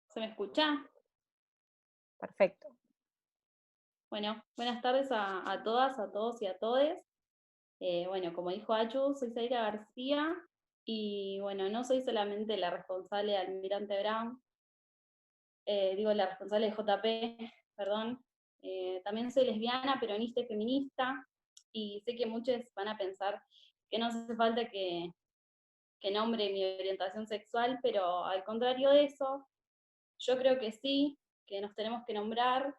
¿Se me escucha? Perfecto. Bueno, buenas tardes a todas, a todos y a todes. Bueno, como dijo Achu, soy Zaira García y bueno, no soy solamente la responsable de Almirante Brown, digo la responsable de JP, perdón. También soy lesbiana, peronista y feminista y sé que muchos van a pensar que no hace falta que nombre mi orientación sexual, pero al contrario de eso, yo creo que sí, que nos tenemos que nombrar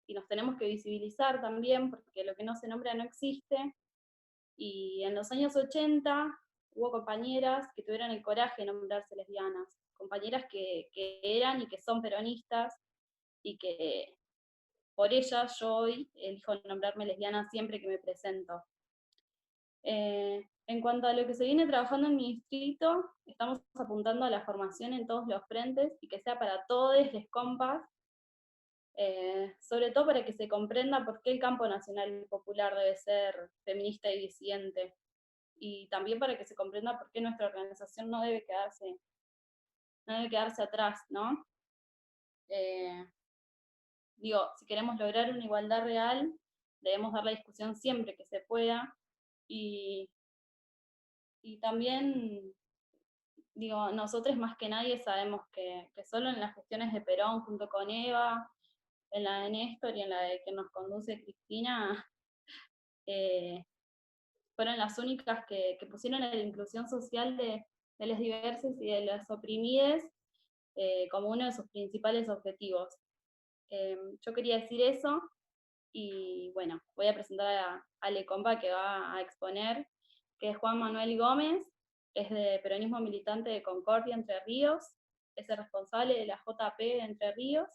y nos tenemos que visibilizar también, porque lo que no se nombra no existe. Y en los años 80 hubo compañeras que tuvieron el coraje de nombrarse lesbianas, compañeras que eran y que son peronistas, y que por ellas yo hoy elijo nombrarme lesbiana siempre que me presento. En cuanto a lo que se viene trabajando en mi distrito, estamos apuntando a la formación en todos los frentes y que sea para todos les compas, sobre todo para que se comprenda por qué el campo nacional y popular debe ser feminista y disidente, y también para que se comprenda por qué nuestra organización no debe quedarse atrás, ¿no? Eh, Digo, si queremos lograr una igualdad real, debemos dar la discusión siempre que se pueda, y, y también, digo, nosotros más que nadie sabemos que solo en las gestiones de Perón junto con Eva, en la de Néstor y en la de que nos conduce Cristina, eh, fueron las únicas que pusieron la inclusión social de las diversas y de las oprimidas como uno de sus principales objetivos. Yo quería decir eso y bueno, voy a presentar a Ale Compa que va a exponer, que es Juan Manuel Gómez, es de Peronismo Militante de Concordia, Entre Ríos, es el responsable de la JP de Entre Ríos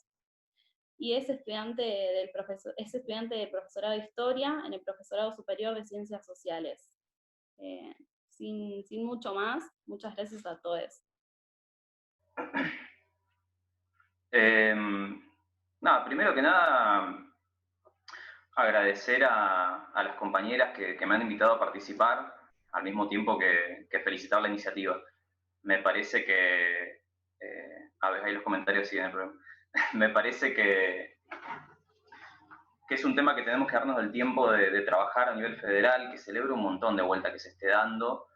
y es estudiante del profesorado de Historia en el Profesorado Superior de Ciencias Sociales. Eh, sin mucho más, muchas gracias a todos. Nada, primero que nada, agradecer a las compañeras que me han invitado a participar, al mismo tiempo que felicitar la iniciativa. Me parece que, a ver, ahí los comentarios siguen, pero me parece que es un tema que tenemos que darnos el tiempo de trabajar a nivel federal, que celebro un montón de vuelta que se esté dando.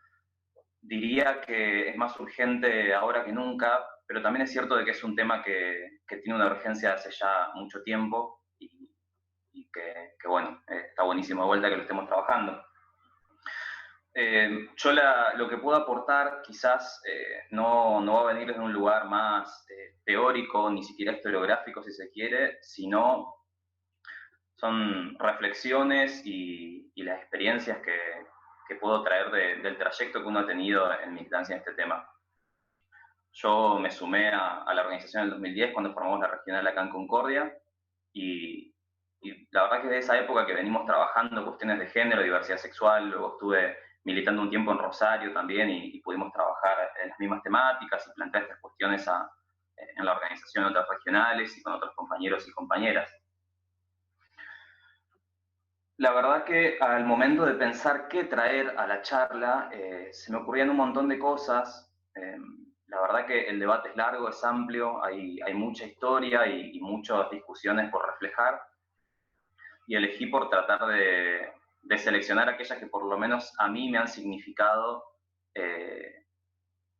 Diría que es más urgente ahora que nunca, pero también es cierto de que es un tema que tiene una urgencia hace ya mucho tiempo y que bueno, está buenísimo de vuelta que lo estemos trabajando. Yo lo que puedo aportar quizás no va a venir desde un lugar más teórico, ni siquiera historiográfico si se quiere, sino son reflexiones y las experiencias que puedo traer del trayecto que uno ha tenido en militancia en este tema. Yo me sumé a la organización en el 2010 cuando formamos la regional acá en Concordia y la verdad que de esa época que venimos trabajando cuestiones de género, diversidad sexual, luego estuve militando un tiempo en Rosario también y pudimos trabajar en las mismas temáticas y plantear estas cuestiones en la organización de otras regionales y con otros compañeros y compañeras. La verdad que al momento de pensar qué traer a la charla, se me ocurrían un montón de cosas. La verdad que el debate es largo, es amplio, hay mucha historia y muchas discusiones por reflejar. Y elegí por tratar de seleccionar aquellas que por lo menos a mí me han significado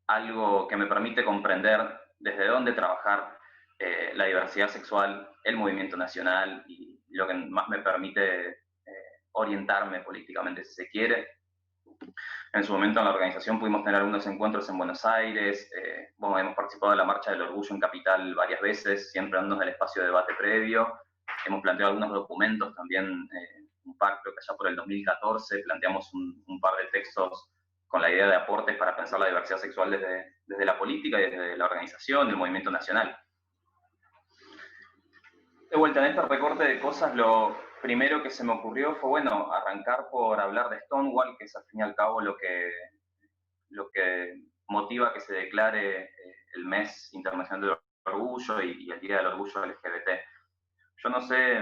algo que me permite comprender desde dónde trabajar la diversidad sexual, el movimiento nacional y lo que más me permite orientarme políticamente, si se quiere. En su momento en la organización pudimos tener algunos encuentros en Buenos Aires, bueno, hemos participado de la Marcha del Orgullo en Capital varias veces, siempre dándonos el espacio de debate previo. Hemos planteado algunos documentos también, un par, creo que allá por el 2014, planteamos un par de textos con la idea de aportes para pensar la diversidad sexual desde la política y desde la organización, el movimiento nacional. De vuelta, en este recorte de cosas, lo primero que se me ocurrió fue, bueno, arrancar por hablar de Stonewall, que es al fin y al cabo lo que motiva que se declare el Mes Internacional del Orgullo y el Día del Orgullo LGBT. Yo no sé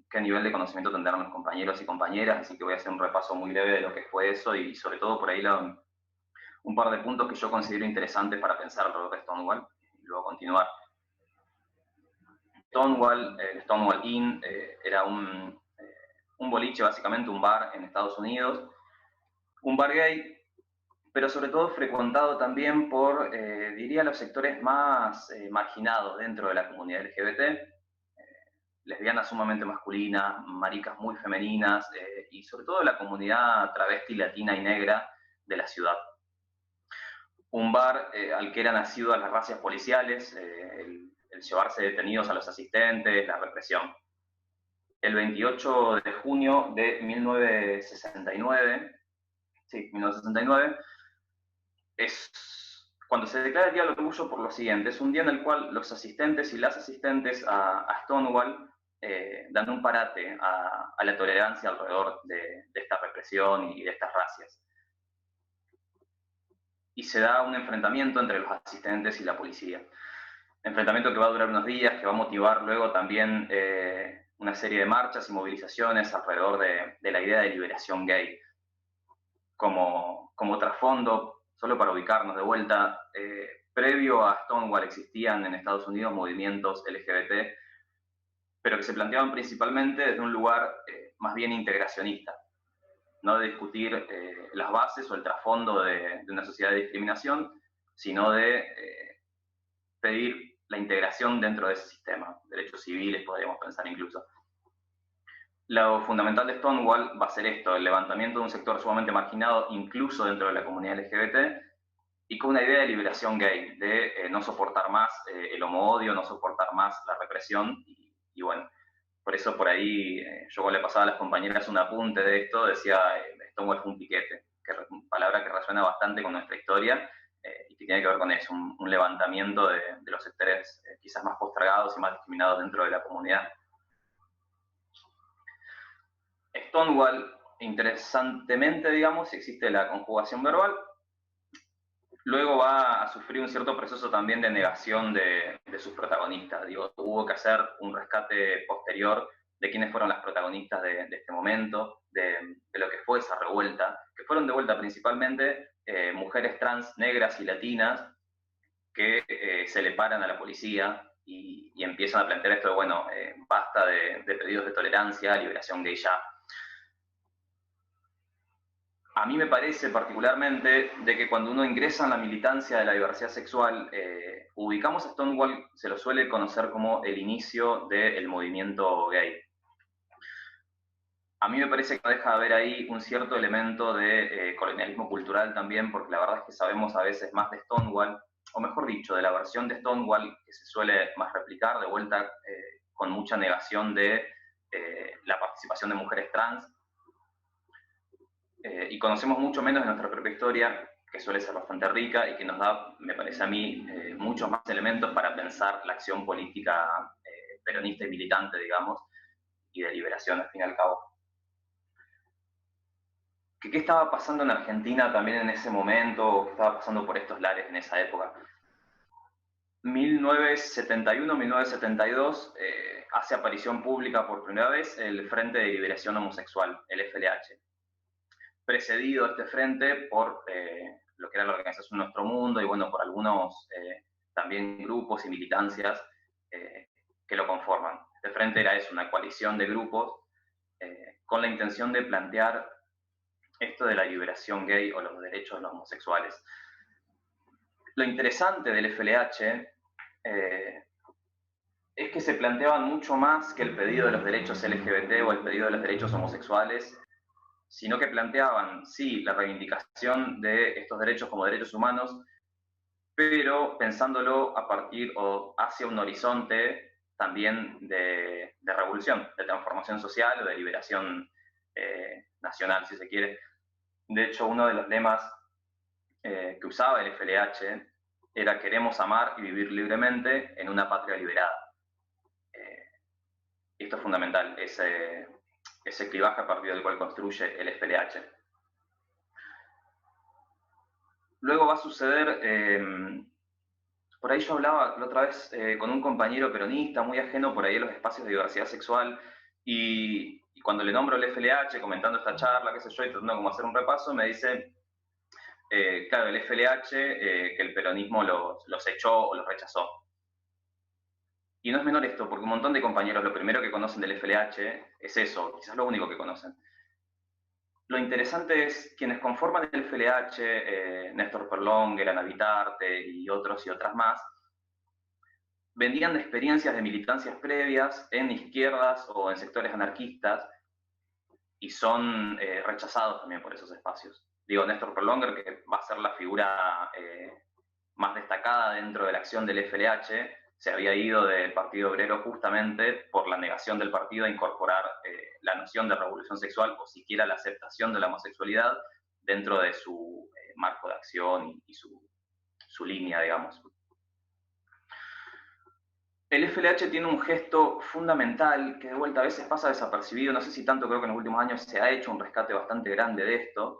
qué nivel de conocimiento tendrán los compañeros y compañeras, así que voy a hacer un repaso muy breve de lo que fue eso y sobre todo por ahí un par de puntos que yo considero interesantes para pensar alrededor de Stonewall, y luego continuar. Stonewall, el Stonewall Inn, era un boliche, básicamente un bar en Estados Unidos, un bar gay, pero sobre todo frecuentado también por, diría, los sectores más marginados dentro de la comunidad LGBT, lesbianas sumamente masculinas, maricas muy femeninas, y sobre todo la comunidad travesti, latina y negra de la ciudad. Un bar al que eran asiduas las racias policiales, el llevarse detenidos a los asistentes, la represión. El 28 de junio de 1969, sí, 1969, es cuando se declara el Día del Orgullo por lo siguiente. Es un día en el cual los asistentes y las asistentes a Stonewall dan un parate a la tolerancia alrededor de esta represión y de estas racias. Y se da un enfrentamiento entre los asistentes y la policía. Enfrentamiento que va a durar unos días, que va a motivar luego también una serie de marchas y movilizaciones alrededor de la idea de liberación gay. Como trasfondo, solo para ubicarnos de vuelta, previo a Stonewall existían en Estados Unidos movimientos LGBT, pero que se planteaban principalmente desde un lugar más bien integracionista, no de discutir las bases o el trasfondo de una sociedad de discriminación, sino de pedir la integración dentro de ese sistema, derechos civiles podríamos pensar incluso. Lo fundamental de Stonewall va a ser esto, el levantamiento de un sector sumamente marginado, incluso dentro de la comunidad LGBT, y con una idea de liberación gay, de no soportar más el homo-odio, no soportar más la represión, y bueno, por eso por ahí yo le pasaba a las compañeras un apunte de esto, decía Stonewall fue un piquete, palabra que resuena bastante con nuestra historia, y que tiene que ver con eso, un levantamiento de los sectores quizás más postergados y más discriminados dentro de la comunidad. Stonewall, interesantemente, digamos, existe la conjugación verbal, luego va a sufrir un cierto proceso también de negación de sus protagonistas. Digo, hubo que hacer un rescate posterior de quiénes fueron las protagonistas de este momento, de lo que fue esa revuelta, que fueron de vuelta principalmente mujeres trans, negras y latinas que se le paran a la policía y empiezan a plantear esto de, bueno, basta de pedidos de tolerancia, liberación gay ya. A mí me parece particularmente de que cuando uno ingresa en la militancia de la diversidad sexual, ubicamos a Stonewall, se lo suele conocer como el inicio del movimiento gay. A mí me parece que no deja de haber ahí un cierto elemento de colonialismo cultural también, porque la verdad es que sabemos a veces más de Stonewall, o mejor dicho, de la versión de Stonewall que se suele más replicar, de vuelta con mucha negación de la participación de mujeres trans, y conocemos mucho menos de nuestra propia historia, que suele ser bastante rica y que nos da, me parece a mí, muchos más elementos para pensar la acción política peronista y militante, digamos, y de liberación al fin y al cabo. ¿Qué estaba pasando en Argentina también en ese momento, o qué estaba pasando por estos lares en esa época? 1971-1972 hace aparición pública por primera vez el Frente de Liberación Homosexual, el FLH, precedido este frente por lo que era la organización Nuestro Mundo y bueno, por algunos también grupos y militancias que lo conforman. Este frente era eso, una coalición de grupos con la intención de plantear esto de la liberación gay o los derechos de los homosexuales. Lo interesante del FLH es que se planteaban mucho más que el pedido de los derechos LGBT o el pedido de los derechos homosexuales, sino que planteaban, sí, la reivindicación de estos derechos como derechos humanos, pero pensándolo a partir o hacia un horizonte también de revolución, de transformación social o de liberación nacional, si se quiere. De hecho, uno de los lemas que usaba el FLH era queremos amar y vivir libremente en una patria liberada. Y esto es fundamental, ese clivaje a partir del cual construye el FLH. Luego va a suceder, por ahí yo hablaba la otra vez con un compañero peronista, muy ajeno por ahí a los espacios de diversidad sexual, y cuando le nombro el FLH, comentando esta charla, qué sé yo, y tratando como hacer un repaso, me dice, claro, el FLH, que el peronismo los echó o los rechazó. Y no es menor esto, porque un montón de compañeros lo primero que conocen del FLH es eso, quizás lo único que conocen. Lo interesante es quienes conforman el FLH, Néstor Perlonguer, Ana Vitarte y otros y otras más, venían de experiencias de militancias previas en izquierdas o en sectores anarquistas y son rechazados también por esos espacios. Digo, Néstor Perlonguer, que va a ser la figura más destacada dentro de la acción del FLH, se había ido del Partido Obrero justamente por la negación del partido a incorporar la noción de revolución sexual o siquiera la aceptación de la homosexualidad dentro de su marco de acción y su línea, digamos. El FLH tiene un gesto fundamental que de vuelta a veces pasa desapercibido, no sé si tanto, creo que en los últimos años se ha hecho un rescate bastante grande de esto.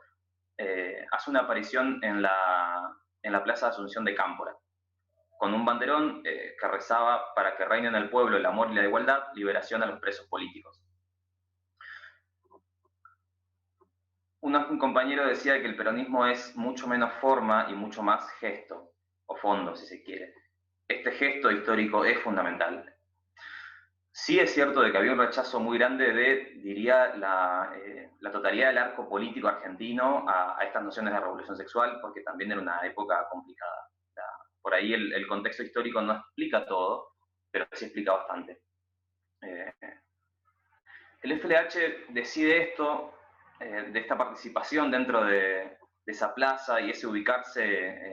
Hace una aparición en la Plaza de Asunción de Cámpora, con un banderón que rezaba para que reine en el pueblo el amor y la igualdad, liberación a los presos políticos. Un compañero decía que el peronismo es mucho menos forma y mucho más gesto, o fondo, si se quiere. Este gesto histórico es fundamental. Sí es cierto de que había un rechazo muy grande de, diría, la totalidad del arco político argentino a estas nociones de revolución sexual, porque también era una época complicada. Por ahí el contexto histórico no explica todo, pero sí explica bastante. El FLH decide esto, de esta participación dentro de esa plaza y ese ubicarse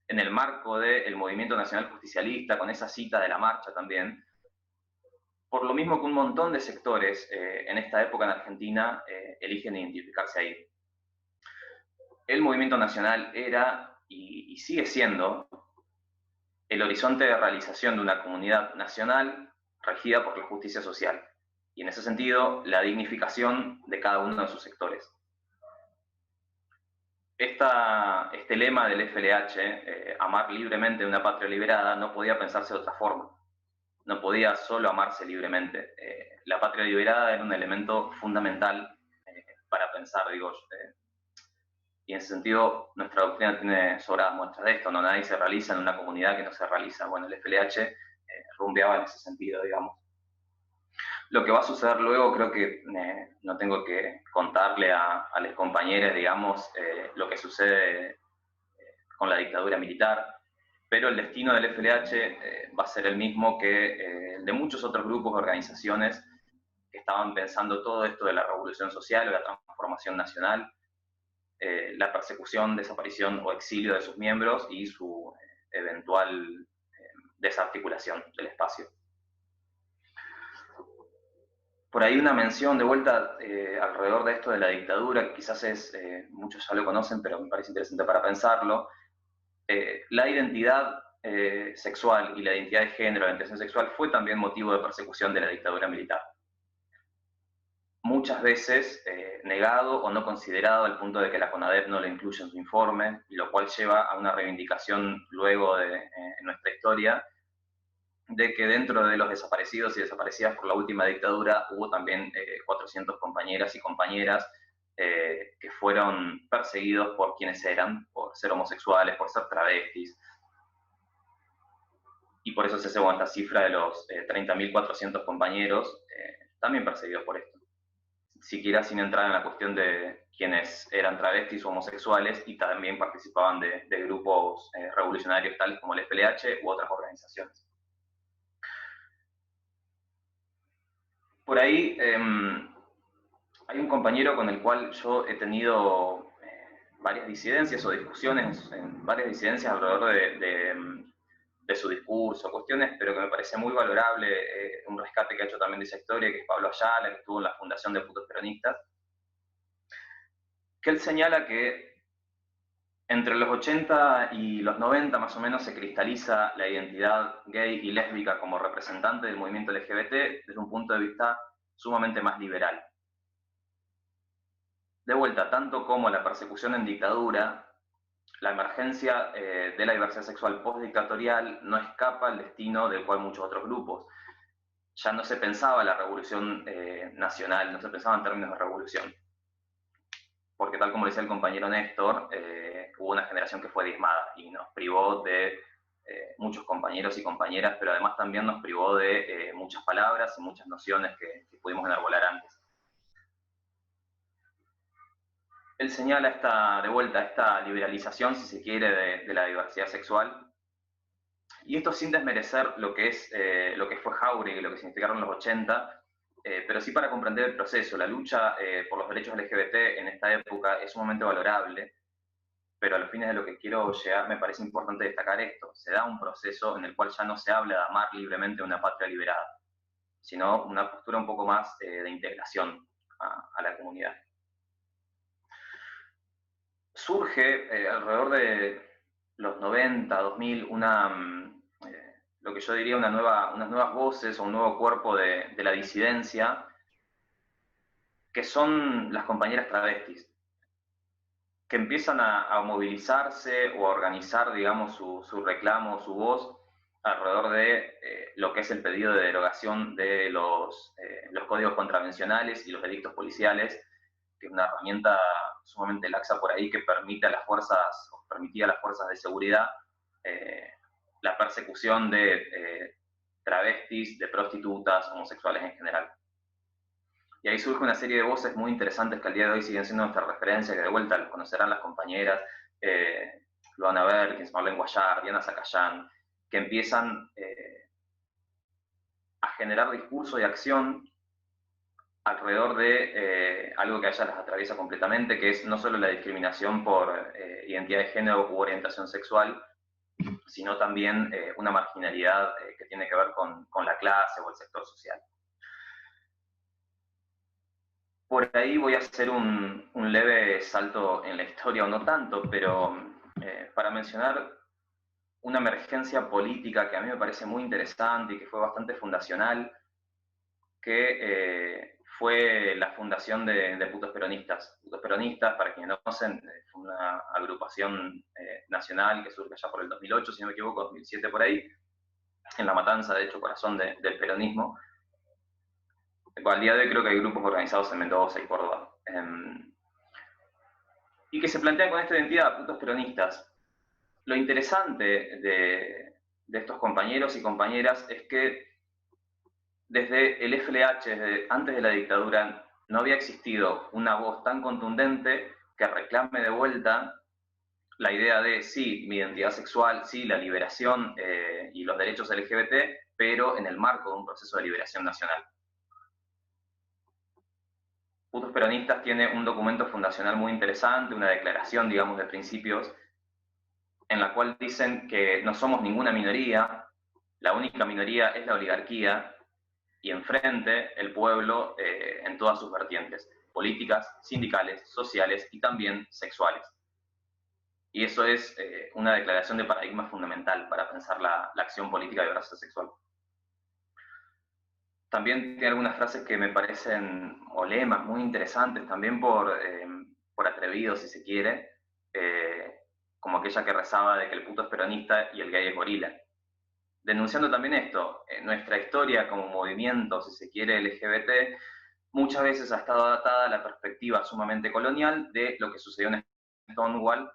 en el marco del movimiento nacional justicialista, con esa cita de la marcha también, por lo mismo que un montón de sectores en esta época en Argentina eligen identificarse ahí. El movimiento nacional era y sigue siendo el horizonte de realización de una comunidad nacional regida por la justicia social, y en ese sentido, la dignificación de cada uno de sus sectores. Este lema del FLH, amar libremente una patria liberada, no podía pensarse de otra forma. No podía solo amarse libremente. La patria liberada era un elemento fundamental para pensar, digo, y en ese sentido nuestra doctrina tiene sobradas muestras de esto, no nadie se realiza en una comunidad que no se realiza. Bueno, el FLH rumbeaba en ese sentido, digamos. Lo que va a suceder luego, creo que no tengo que contarle a los compañeros, digamos, lo que sucede con la dictadura militar, pero el destino del FLH va a ser el mismo que el de muchos otros grupos, organizaciones que estaban pensando todo esto de la revolución social o la transformación nacional, la persecución, desaparición o exilio de sus miembros y su eventual desarticulación del espacio. Por ahí una mención de vuelta alrededor de esto de la dictadura, que quizás muchos ya lo conocen, pero me parece interesante para pensarlo. La identidad sexual y la identidad de género, la orientación sexual, fue también motivo de persecución de la dictadura militar. Muchas veces negado o no considerado al punto de que la CONADEP no lo incluye en su informe, y lo cual lleva a una reivindicación luego en nuestra historia, de que dentro de los desaparecidos y desaparecidas por la última dictadura hubo también 400 compañeras y compañeras que fueron perseguidos por quienes eran, por ser homosexuales, por ser travestis. Y por eso se hace esta cifra de los 30.400 compañeros también perseguidos por esto. Siquiera sin entrar en la cuestión de quienes eran travestis o homosexuales y también participaban de grupos revolucionarios tales como el FLH u otras organizaciones. Por ahí hay un compañero con el cual yo he tenido varias disidencias o discusiones, varias disidencias alrededor de su discurso, cuestiones, pero que me parece muy valorable, un rescate que ha hecho también de esa historia, que es Pablo Ayala, que estuvo en la Fundación de Putos Peronistas, que él señala que entre los 80 y los 90 más o menos se cristaliza la identidad gay y lésbica como representante del movimiento LGBT desde un punto de vista sumamente más liberal. De vuelta, tanto como la persecución en dictadura, la emergencia de la diversidad sexual postdictatorial no escapa al destino del cual muchos otros grupos. Ya no se pensaba la revolución nacional, no se pensaba en términos de revolución. porque tal como decía el compañero Néstor, hubo una generación que fue diezmada y nos privó de muchos compañeros y compañeras, pero además también nos privó de muchas palabras y muchas nociones que pudimos enarbolar antes. Él señala de vuelta esta liberalización, si se quiere, de la diversidad sexual, y esto sin desmerecer lo que fue Jauregui y lo que significaron los 80, pero sí para comprender el proceso. La lucha por los derechos LGBT en esta época es sumamente valorable, pero a los fines de lo que quiero llegar me parece importante destacar esto. Se da un proceso en el cual ya no se habla de amar libremente una patria liberada, sino una postura un poco más de integración a la comunidad. Surge alrededor de los 90, 2000, lo que yo diría unas nuevas voces o un nuevo cuerpo de la disidencia, que son las compañeras travestis, que empiezan a movilizarse o a organizar, digamos, su reclamo, su voz, alrededor de lo que es el pedido de derogación de los códigos contravencionales y los edictos policiales, que es una herramienta sumamente laxa por ahí que permitía a las fuerzas de seguridad la persecución de travestis, de prostitutas, homosexuales en general. Y ahí surge una serie de voces muy interesantes que al día de hoy siguen siendo nuestra referencia, que de vuelta los conocerán las compañeras, Luana Berkins, Marlene Guayar, Diana Zacayán, que empiezan a generar discurso y acción alrededor de algo que a ellas las atraviesa completamente, que es no solo la discriminación por identidad de género u orientación sexual, sino también una marginalidad que tiene que ver con la clase o el sector social. Por ahí voy a hacer un leve salto en la historia, o no tanto, pero para mencionar una emergencia política que a mí me parece muy interesante y que fue bastante fundacional, que fue la fundación de Putos Peronistas. Putos Peronistas, para quienes no conocen, fue una agrupación nacional que surge ya por el 2008, si no me equivoco, 2007 por ahí, en La Matanza, de hecho, corazón del peronismo. Al día de hoy creo que hay grupos organizados en Mendoza y Córdoba. Y que se plantean con esta identidad, Putos Peronistas. Lo interesante de estos compañeros y compañeras es que desde el FLH, desde antes de la dictadura, no había existido una voz tan contundente que reclame de vuelta la idea de, sí, mi identidad sexual, sí, la liberación y los derechos LGBT, pero en el marco de un proceso de liberación nacional. Putos Peronistas tiene un documento fundacional muy interesante, una declaración, digamos, de principios, en la cual dicen que no somos ninguna minoría, la única minoría es la oligarquía, y enfrente el pueblo en todas sus vertientes, políticas, sindicales, sociales y también sexuales. Y eso es una declaración de paradigma fundamental para pensar la acción política de diversidad sexual. También tiene algunas frases que me parecen, o lemas muy interesantes, también por atrevidos, si se quiere, como aquella que rezaba de que el puto es peronista y el gay es gorila. Denunciando también esto, nuestra historia como movimiento, si se quiere, LGBT, muchas veces ha estado datada a la perspectiva sumamente colonial de lo que sucedió en Stonewall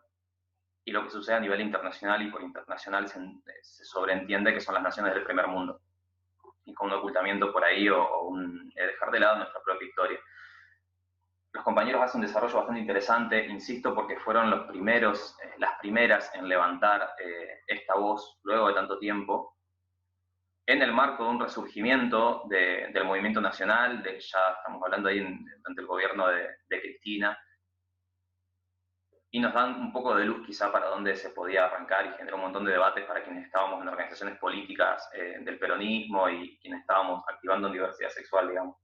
y lo que sucede a nivel internacional, y por internacional se sobreentiende que son las naciones del primer mundo, y con un ocultamiento por ahí o un dejar de lado nuestra propia historia. Los compañeros hacen un desarrollo bastante interesante, insisto, porque fueron los primeros, las primeras en levantar esta voz luego de tanto tiempo, en el marco de un resurgimiento del movimiento nacional, ya estamos hablando ahí durante el gobierno de Cristina, y nos dan un poco de luz quizá para dónde se podía arrancar, y generó un montón de debates para quienes estábamos en organizaciones políticas del peronismo y quienes estábamos activando en diversidad sexual, digamos.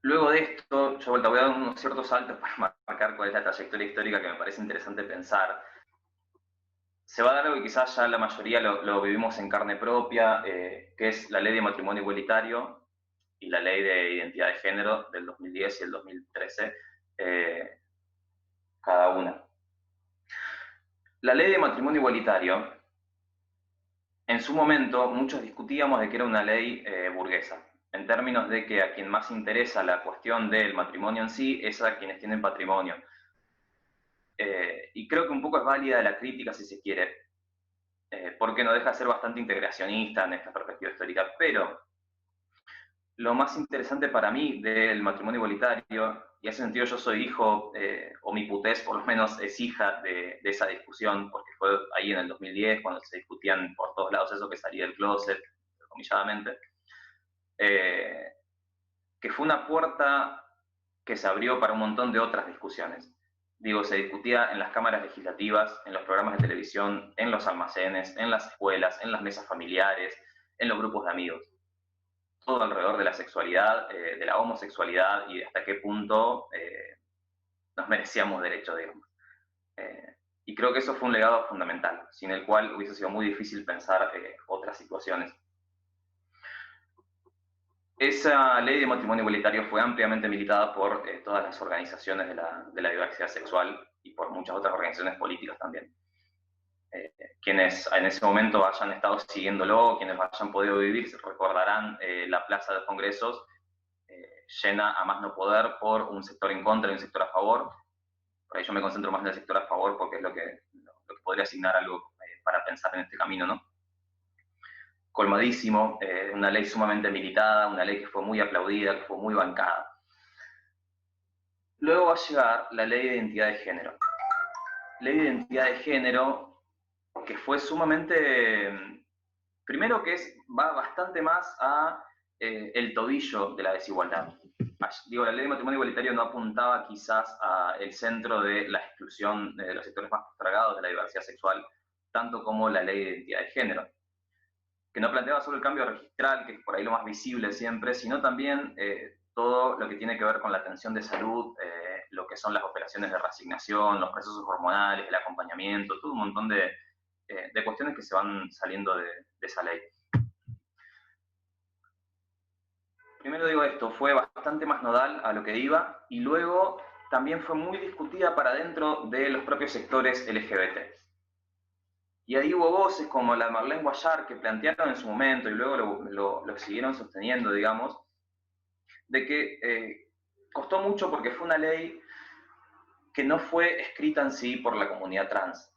Luego de esto, yo voy a dar unos ciertos saltos para marcar cuál es la trayectoria histórica que me parece interesante pensar. Se va a dar algo que quizás ya la mayoría lo vivimos en carne propia, que es la ley de matrimonio igualitario y la ley de identidad de género del 2010 y el 2013, cada una. La ley de matrimonio igualitario, en su momento muchos discutíamos de que era una ley burguesa. en términos de que a quien más interesa la cuestión del matrimonio en sí es a quienes tienen patrimonio. Y creo que un poco es válida la crítica, si se quiere, porque no deja de ser bastante integracionista en esta perspectiva histórica, pero lo más interesante para mí del matrimonio igualitario, y en ese sentido yo soy hijo, o mi putez por lo menos es hija de esa discusión, porque fue ahí en el 2010 cuando se discutían por todos lados eso que salía del closet, comilladamente, que fue una puerta que se abrió para un montón de otras discusiones. Digo, se discutía en las cámaras legislativas, en los programas de televisión, en los almacenes, en las escuelas, en las mesas familiares, en los grupos de amigos. Todo alrededor de la sexualidad, de la homosexualidad y de hasta qué punto nos merecíamos derechos, digamos. Y creo que eso fue un legado fundamental, sin el cual hubiese sido muy difícil pensar otras situaciones. Esa ley de matrimonio igualitario fue ampliamente militada por todas las organizaciones de la diversidad sexual y por muchas otras organizaciones políticas también. Quienes en ese momento hayan estado siguiéndolo, quienes hayan podido vivir, se recordarán la plaza de congresos llena a más no poder por un sector en contra y un sector a favor. Por ahí yo me concentro más en el sector a favor porque es lo que podría asignar algo para pensar en este camino, ¿no? Colmadísimo, una ley sumamente militada, una ley que fue muy aplaudida, que fue muy bancada. Luego va a llegar la ley de identidad de género. Ley de identidad de género que fue sumamente, primero que va bastante más a el tobillo de la desigualdad. Digo, la ley de matrimonio igualitario no apuntaba quizás al centro de la exclusión de los sectores más postergados de la diversidad sexual, tanto como la ley de identidad de género, que no planteaba solo el cambio registral, que es por ahí lo más visible siempre, sino también todo lo que tiene que ver con la atención de salud, lo que son las operaciones de reasignación, los procesos hormonales, el acompañamiento, todo un montón de cuestiones que se van saliendo de esa ley. Primero digo esto, fue bastante más nodal a lo que iba, y luego también fue muy discutida para dentro de los propios sectores LGBT. Y ahí hubo voces como la de Marlene Guayar que plantearon en su momento, y luego lo siguieron sosteniendo, digamos, de que costó mucho porque fue una ley que no fue escrita en sí por la comunidad trans.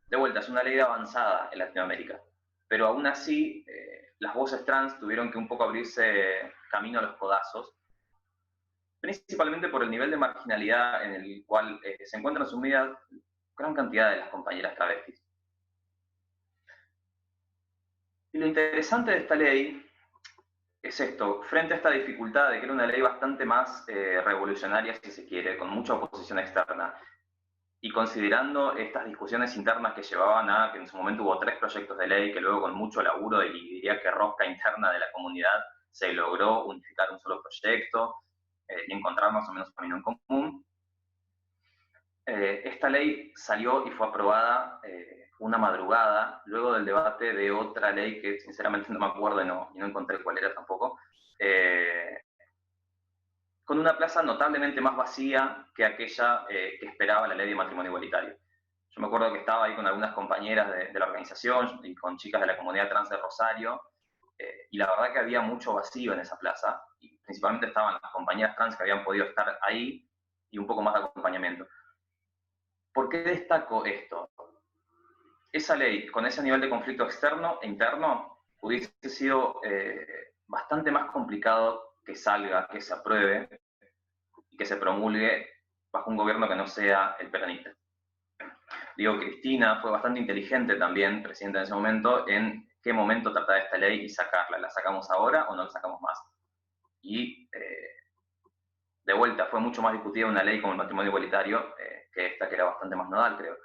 De vuelta, es una ley avanzada en Latinoamérica, pero aún así las voces trans tuvieron que un poco abrirse camino a los codazos, principalmente por el nivel de marginalidad en el cual se encuentran sumidas gran cantidad de las compañeras travestis. Y lo interesante de esta ley es esto, frente a esta dificultad de que era una ley bastante más revolucionaria, si se quiere, con mucha oposición externa, y considerando estas discusiones internas que llevaban a que en su momento hubo 3 proyectos de ley, que luego con mucho laburo y diría que rosca interna de la comunidad se logró unificar un solo proyecto y encontrar más o menos un camino en común. Esta ley salió y fue aprobada una madrugada, luego del debate de otra ley que sinceramente no me acuerdo y no encontré cuál era tampoco, con una plaza notablemente más vacía que aquella que esperaba la ley de matrimonio igualitario. Yo me acuerdo que estaba ahí con algunas compañeras de la organización y con chicas de la comunidad trans de Rosario, y la verdad que había mucho vacío en esa plaza, y principalmente estaban las compañeras trans que habían podido estar ahí y un poco más de acompañamiento. ¿Por qué destaco esto? Esa ley, con ese nivel de conflicto externo e interno, hubiese sido bastante más complicado que salga, que se apruebe y que se promulgue bajo un gobierno que no sea el peronista. Digo, Cristina fue bastante inteligente también, presidenta en ese momento, en qué momento tratar esta ley y sacarla. ¿La sacamos ahora o no la sacamos más? Y de vuelta, fue mucho más discutida una ley como el matrimonio igualitario que esta, que era bastante más nodal, creo.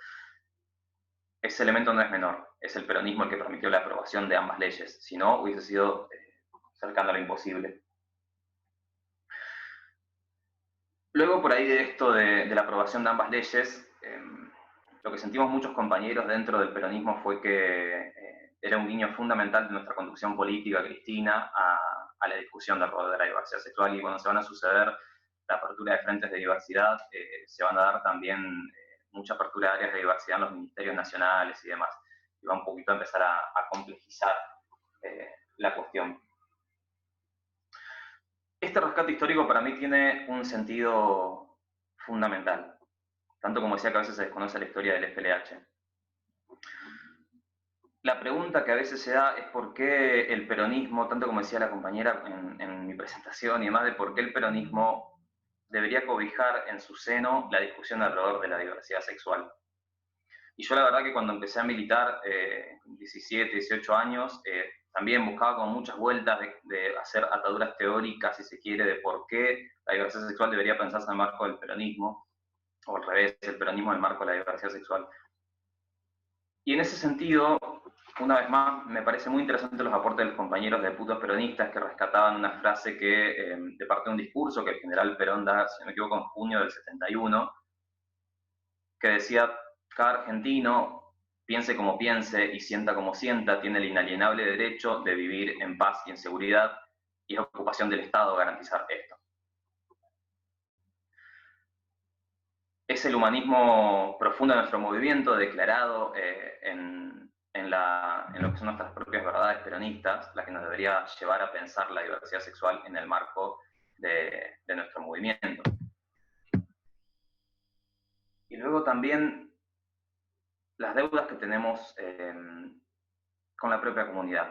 Ese elemento no es menor, es el peronismo el que permitió la aprobación de ambas leyes, si no hubiese sido cercano a lo imposible. Luego, por ahí de esto de la aprobación de ambas leyes, lo que sentimos muchos compañeros dentro del peronismo fue que era un guiño fundamental de nuestra conducción política, Cristina, a la discusión de la diversidad sexual, y bueno, se van a suceder la apertura de frentes de diversidad, se van a dar también mucha apertura de áreas de diversidad en los ministerios nacionales y demás, y va un poquito a empezar a complejizar la cuestión. Este rescate histórico para mí tiene un sentido fundamental, tanto como decía que a veces se desconoce la historia del FLH. La pregunta que a veces se da es por qué el peronismo, tanto como decía la compañera en mi presentación y demás, de por qué el peronismo debería cobijar en su seno la discusión alrededor de la diversidad sexual. Y yo la verdad que cuando empecé a militar, 17, 18 años, también buscaba con muchas vueltas de hacer ataduras teóricas, si se quiere, de por qué la diversidad sexual debería pensarse en el marco del peronismo, o al revés, el peronismo en el marco de la diversidad sexual. Y en ese sentido, una vez más, me parece muy interesante los aportes de los compañeros de putos peronistas que rescataban una frase que, de parte de un discurso que el general Perón da, si no me equivoco, en junio del 71, que decía: cada argentino, piense como piense y sienta como sienta, tiene el inalienable derecho de vivir en paz y en seguridad, y es ocupación del Estado garantizar esto. Es el humanismo profundo de nuestro movimiento, declarado en lo que son nuestras propias verdades peronistas, la que nos debería llevar a pensar la diversidad sexual en el marco de nuestro movimiento. Y luego también las deudas que tenemos con la propia comunidad.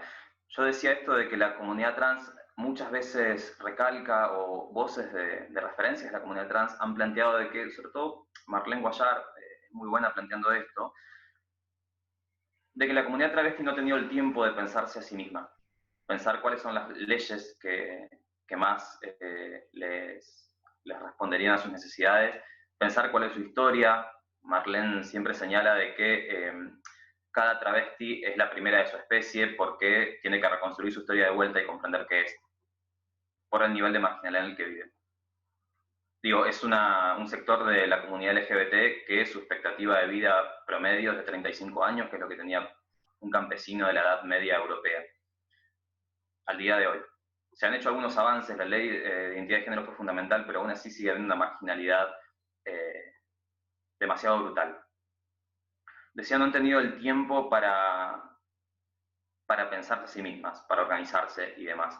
Yo decía esto de que la comunidad trans muchas veces recalca, o voces de referencias de la comunidad trans han planteado de que, sobre todo Marlene Guayar, muy buena planteando esto, de que la comunidad travesti no ha tenido el tiempo de pensarse a sí misma, pensar cuáles son las leyes que más les responderían a sus necesidades, pensar cuál es su historia. Marlene siempre señala de que cada travesti es la primera de su especie porque tiene que reconstruir su historia de vuelta y comprender qué es, por el nivel de marginalidad en el que vive. Digo, es un sector de la comunidad LGBT que su expectativa de vida promedio es de 35 años, que es lo que tenía un campesino de la Edad Media europea. Al día de hoy. Se han hecho algunos avances, la ley de identidad de género fue fundamental, pero aún así sigue habiendo una marginalidad demasiado brutal. Decía, no han tenido el tiempo para pensar a sí mismas, para organizarse y demás.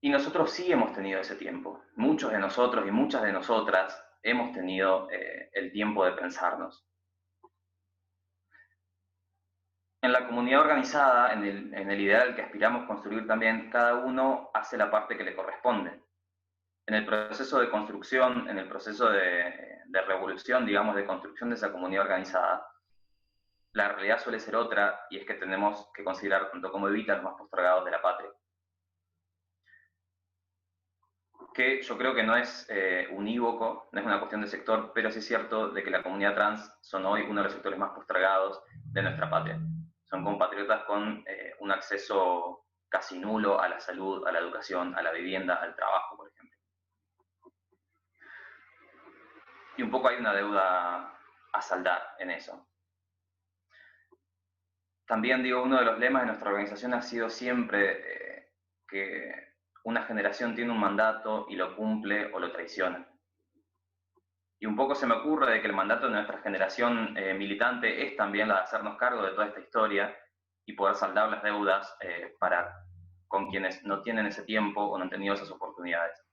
Y nosotros sí hemos tenido ese tiempo. Muchos de nosotros y muchas de nosotras hemos tenido el tiempo de pensarnos. En la comunidad organizada, en el ideal que aspiramos construir también, cada uno hace la parte que le corresponde. En el proceso de construcción, en el proceso de revolución, digamos, de construcción de esa comunidad organizada, la realidad suele ser otra, y es que tenemos que considerar tanto como Evita los más postergados de la patria. Que yo creo que no es unívoco, no es una cuestión de sector, pero sí es cierto de que la comunidad trans son hoy uno de los sectores más postergados de nuestra patria. Son compatriotas con un acceso casi nulo a la salud, a la educación, a la vivienda, al trabajo, por ejemplo. Y un poco hay una deuda a saldar en eso. También digo, uno de los lemas de nuestra organización ha sido siempre que una generación tiene un mandato y lo cumple o lo traiciona. Y un poco se me ocurre de que el mandato de nuestra generación militante es también la de hacernos cargo de toda esta historia y poder saldar las deudas con quienes no tienen ese tiempo o no han tenido esas oportunidades.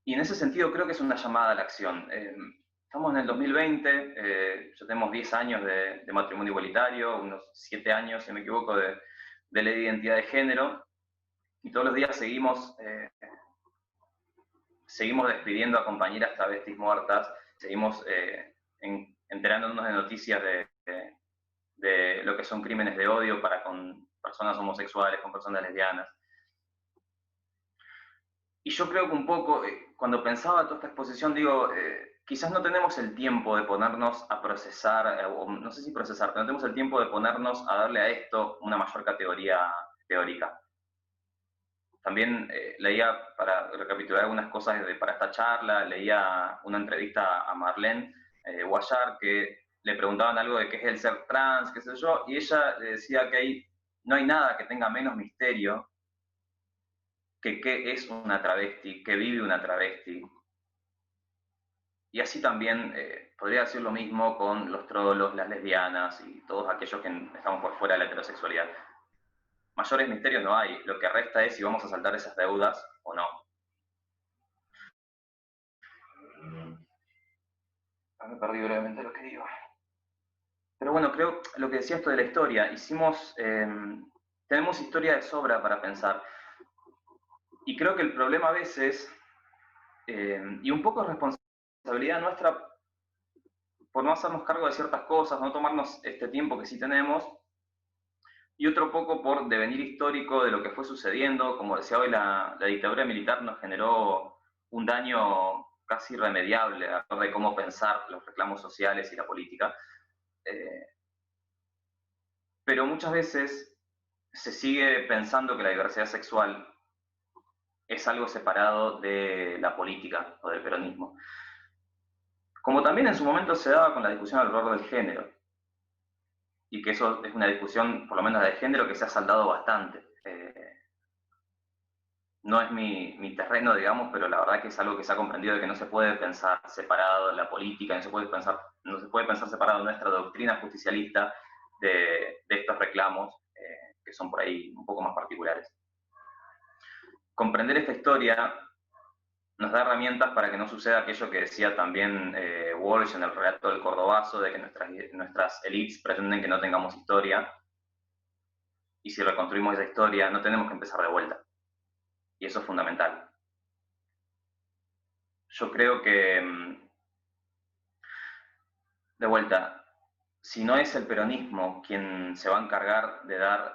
Y en ese sentido creo que es una llamada a la acción. Estamos en el 2020, ya tenemos 10 años de matrimonio igualitario, unos 7 años, si no me equivoco, de ley de identidad de género, y todos los días seguimos despidiendo a compañeras travestis muertas, seguimos enterándonos de noticias de lo que son crímenes de odio para con personas homosexuales, con personas lesbianas. Y yo creo que un poco, cuando pensaba toda esta exposición, digo, quizás no tenemos el tiempo de ponernos a procesar, o no sé si procesar, pero no tenemos el tiempo de ponernos a darle a esto una mayor categoría teórica. También leía, para recapitular algunas cosas para esta charla, leía una entrevista a Marlene Guayar, que le preguntaban algo de qué es el ser trans, qué sé yo, y ella le decía que no hay nada que tenga menos misterio que qué es una travesti, que vive una travesti. Y así también podría decir lo mismo con los trolos, las lesbianas y todos aquellos que estamos por fuera de la heterosexualidad. mayores misterios no hay. Lo que resta es si vamos a saldar esas deudas o no. Me perdí brevemente lo que digo. Pero bueno, creo lo que decía esto de la historia, tenemos historia de sobra para pensar. Y creo que el problema a veces, y un poco es responsabilidad nuestra por no hacernos cargo de ciertas cosas, no tomarnos este tiempo que sí tenemos, y otro poco por devenir histórico de lo que fue sucediendo. Como decía hoy, la dictadura militar nos generó un daño casi irremediable a de cómo pensar los reclamos sociales y la política. Pero muchas veces se sigue pensando que la diversidad sexual es algo separado de la política o del peronismo. Como también en su momento se daba con la discusión alrededor del género, y que eso es una discusión, por lo menos de género, que se ha saldado bastante. No es mi terreno, digamos, pero la verdad que es algo que se ha comprendido de que no se puede pensar separado la política, no se puede pensar separado nuestra doctrina justicialista de estos reclamos, que son por ahí un poco más particulares. Comprender esta historia nos da herramientas para que no suceda aquello que decía también Walsh en el relato del Cordobazo, de que nuestras élites pretenden que no tengamos historia, y si reconstruimos esa historia no tenemos que empezar de vuelta. Y eso es fundamental. Yo creo que, de vuelta, si no es el peronismo quien se va a encargar de dar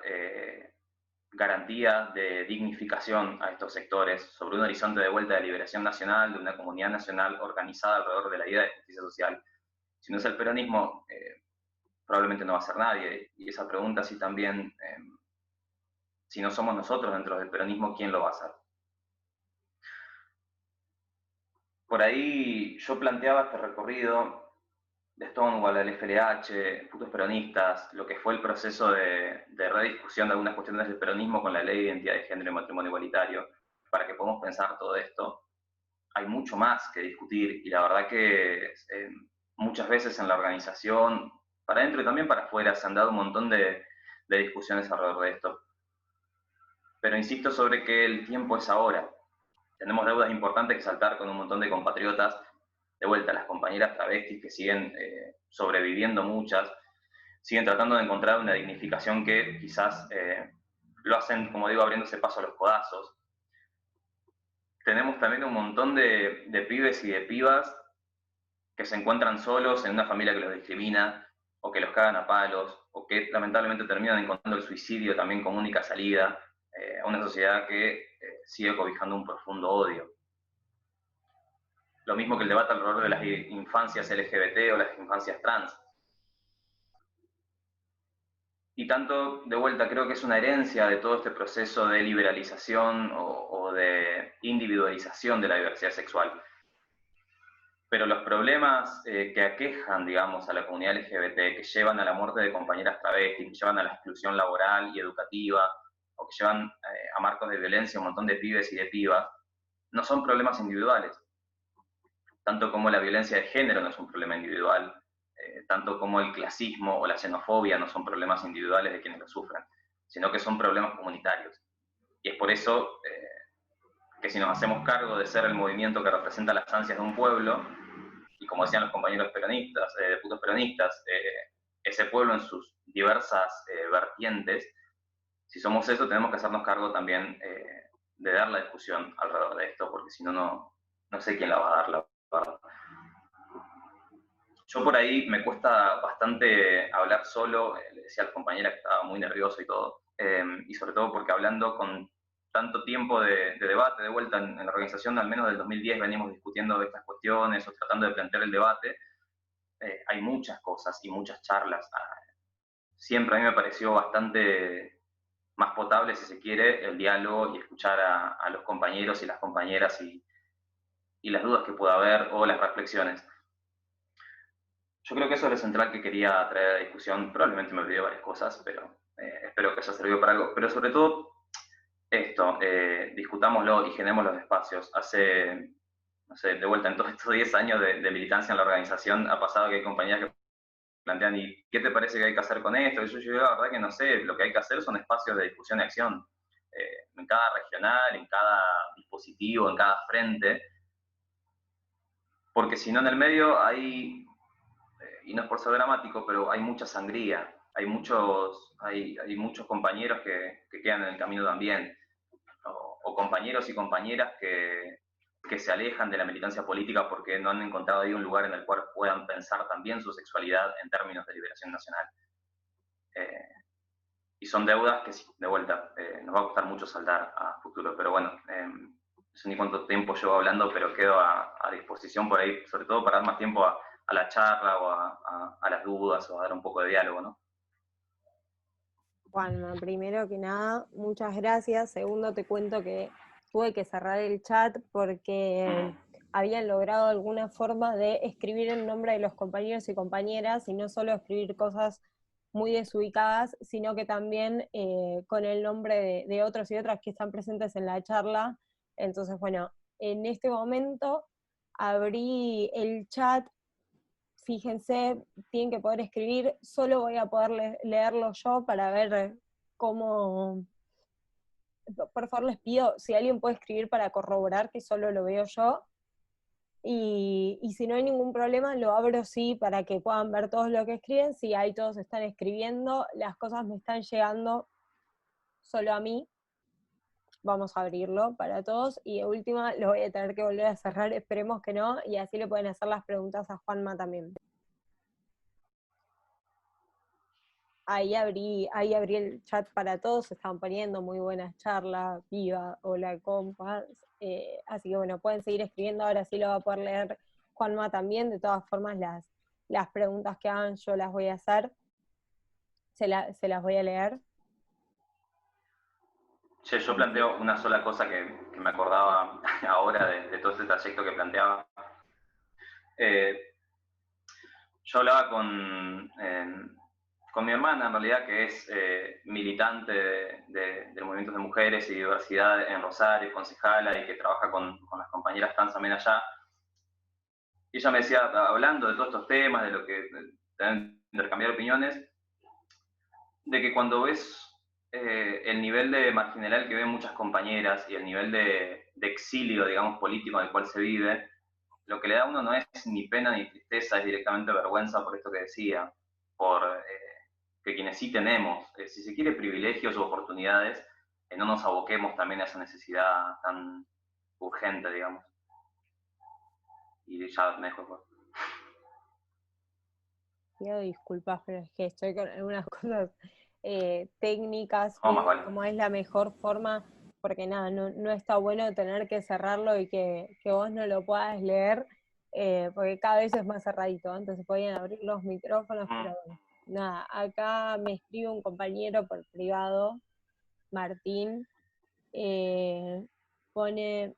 garantía de dignificación a estos sectores sobre un horizonte de vuelta de liberación nacional, de una comunidad nacional organizada alrededor de la idea de justicia social, si no es el peronismo, probablemente no va a ser nadie. Y esa pregunta sí también, si no somos nosotros dentro del peronismo, ¿quién lo va a hacer? Por ahí yo planteaba este recorrido de Stonewall, del FLH, Futuros Peronistas, lo que fue el proceso de rediscusión de algunas cuestiones del peronismo con la ley de identidad de género y matrimonio igualitario, para que podamos pensar todo esto. Hay mucho más que discutir, y la verdad que muchas veces en la organización, para adentro y también para afuera, se han dado un montón de discusiones alrededor de esto. Pero insisto sobre que el tiempo es ahora. Tenemos deudas importantes que saltar con un montón de compatriotas. De vuelta, las compañeras travestis que siguen sobreviviendo, muchas, siguen tratando de encontrar una dignificación que quizás lo hacen, como digo, abriéndose paso a los codazos. Tenemos también un montón de pibes y de pibas que se encuentran solos en una familia que los discrimina, o que los cagan a palos, o que lamentablemente terminan encontrando el suicidio también como única salida a una sociedad que sigue cobijando un profundo odio. Lo mismo que el debate alrededor de las infancias LGBT o las infancias trans. Y tanto, de vuelta, creo que es una herencia de todo este proceso de liberalización o de individualización de la diversidad sexual. Pero los problemas que aquejan, digamos, a la comunidad LGBT, que llevan a la muerte de compañeras travestis, que llevan a la exclusión laboral y educativa, o que llevan a marcos de violencia a un montón de pibes y de pibas, no son problemas individuales. Tanto como la violencia de género no es un problema individual, tanto como el clasismo o la xenofobia no son problemas individuales de quienes lo sufren, sino que son problemas comunitarios. Y es por eso que si nos hacemos cargo de ser el movimiento que representa las ansias de un pueblo, y como decían los compañeros peronistas, putos peronistas, ese pueblo en sus diversas vertientes, si somos eso, tenemos que hacernos cargo también de dar la discusión alrededor de esto, porque si no, no sé quién la va a dar, la verdad. Yo por ahí me cuesta bastante hablar solo, le decía a la compañera que estaba muy nervioso y todo, y sobre todo porque hablando con tanto tiempo de debate, de vuelta en la organización, al menos del 2010 venimos discutiendo estas cuestiones o tratando de plantear el debate, hay muchas cosas y muchas charlas. Siempre a mí me pareció bastante más potable, si se quiere, el diálogo y escuchar a los compañeros y las compañeras y las dudas que pueda haber o las reflexiones. Yo creo que eso es lo central que quería traer a la discusión. Probablemente me olvidé varias cosas, pero espero que haya servido para algo. Pero sobre todo, esto, discutámoslo y generemos los espacios. Hace, no sé, de vuelta, en todos estos 10 años de militancia en la organización, ha pasado que hay compañías que plantean, ¿y qué te parece que hay que hacer con esto? Y yo digo, la verdad que no sé, lo que hay que hacer son espacios de discusión y acción. En cada regional, en cada dispositivo, en cada frente, porque si no en el medio hay, y no es por ser dramático, pero hay mucha sangría, hay muchos compañeros que quedan en el camino también, o compañeros y compañeras que se alejan de la militancia política porque no han encontrado ahí un lugar en el cual puedan pensar también su sexualidad en términos de liberación nacional. Y son deudas que, de vuelta, nos va a costar mucho saldar a futuro, pero bueno, no sé ni cuánto tiempo llevo hablando, pero quedo a disposición por ahí, sobre todo para dar más tiempo a la charla o a las dudas o a dar un poco de diálogo, ¿no? Juanma, primero que nada, muchas gracias. Segundo, te cuento que tuve que cerrar el chat porque habían logrado alguna forma de escribir el nombre de los compañeros y compañeras, y no solo escribir cosas muy desubicadas, sino que también con el nombre de otros y otras que están presentes en la charla. Entonces, bueno, en este momento abrí el chat. Fíjense, tienen que poder escribir, solo voy a poder leerlo yo para ver cómo... Por favor les pido, si alguien puede escribir para corroborar que solo lo veo yo, y si no hay ningún problema, lo abro sí para que puedan ver todos lo que escriben. Si ahí todos están escribiendo, las cosas me están llegando solo a mí. Vamos a abrirlo para todos, y de última lo voy a tener que volver a cerrar, esperemos que no, y así le pueden hacer las preguntas a Juanma también. Ahí abrí el chat para todos, se estaban poniendo muy buenas charlas, viva, hola compas, así que bueno, pueden seguir escribiendo, ahora sí lo va a poder leer Juanma también. De todas formas las preguntas que hagan yo las voy a hacer, se las voy a leer. Che, yo planteo una sola cosa que me acordaba ahora de todo este trayecto que planteaba. Yo hablaba con mi hermana, en realidad, que es militante del movimiento de mujeres y diversidad en Rosario, concejala, y que trabaja con las compañeras trans también allá. Y ella me decía, hablando de todos estos temas, de lo que intercambiar opiniones, de que cuando ves el nivel de marginalidad que ven muchas compañeras y el nivel de exilio, digamos, político en el cual se vive, lo que le da a uno no es ni pena ni tristeza, es directamente vergüenza por esto que decía, por que quienes sí tenemos, si se quiere, privilegios u oportunidades, no nos aboquemos también a esa necesidad tan urgente, digamos. Y ya me dejo. Pido disculpas, pero es que estoy con algunas cosas técnicas, Vale. como es la mejor forma, porque nada, no está bueno tener que cerrarlo y que vos no lo puedas leer, porque cada vez es más cerradito. Antes se podían abrir los micrófonos, pero bueno, nada, acá me escribe un compañero por privado, Martín, pone...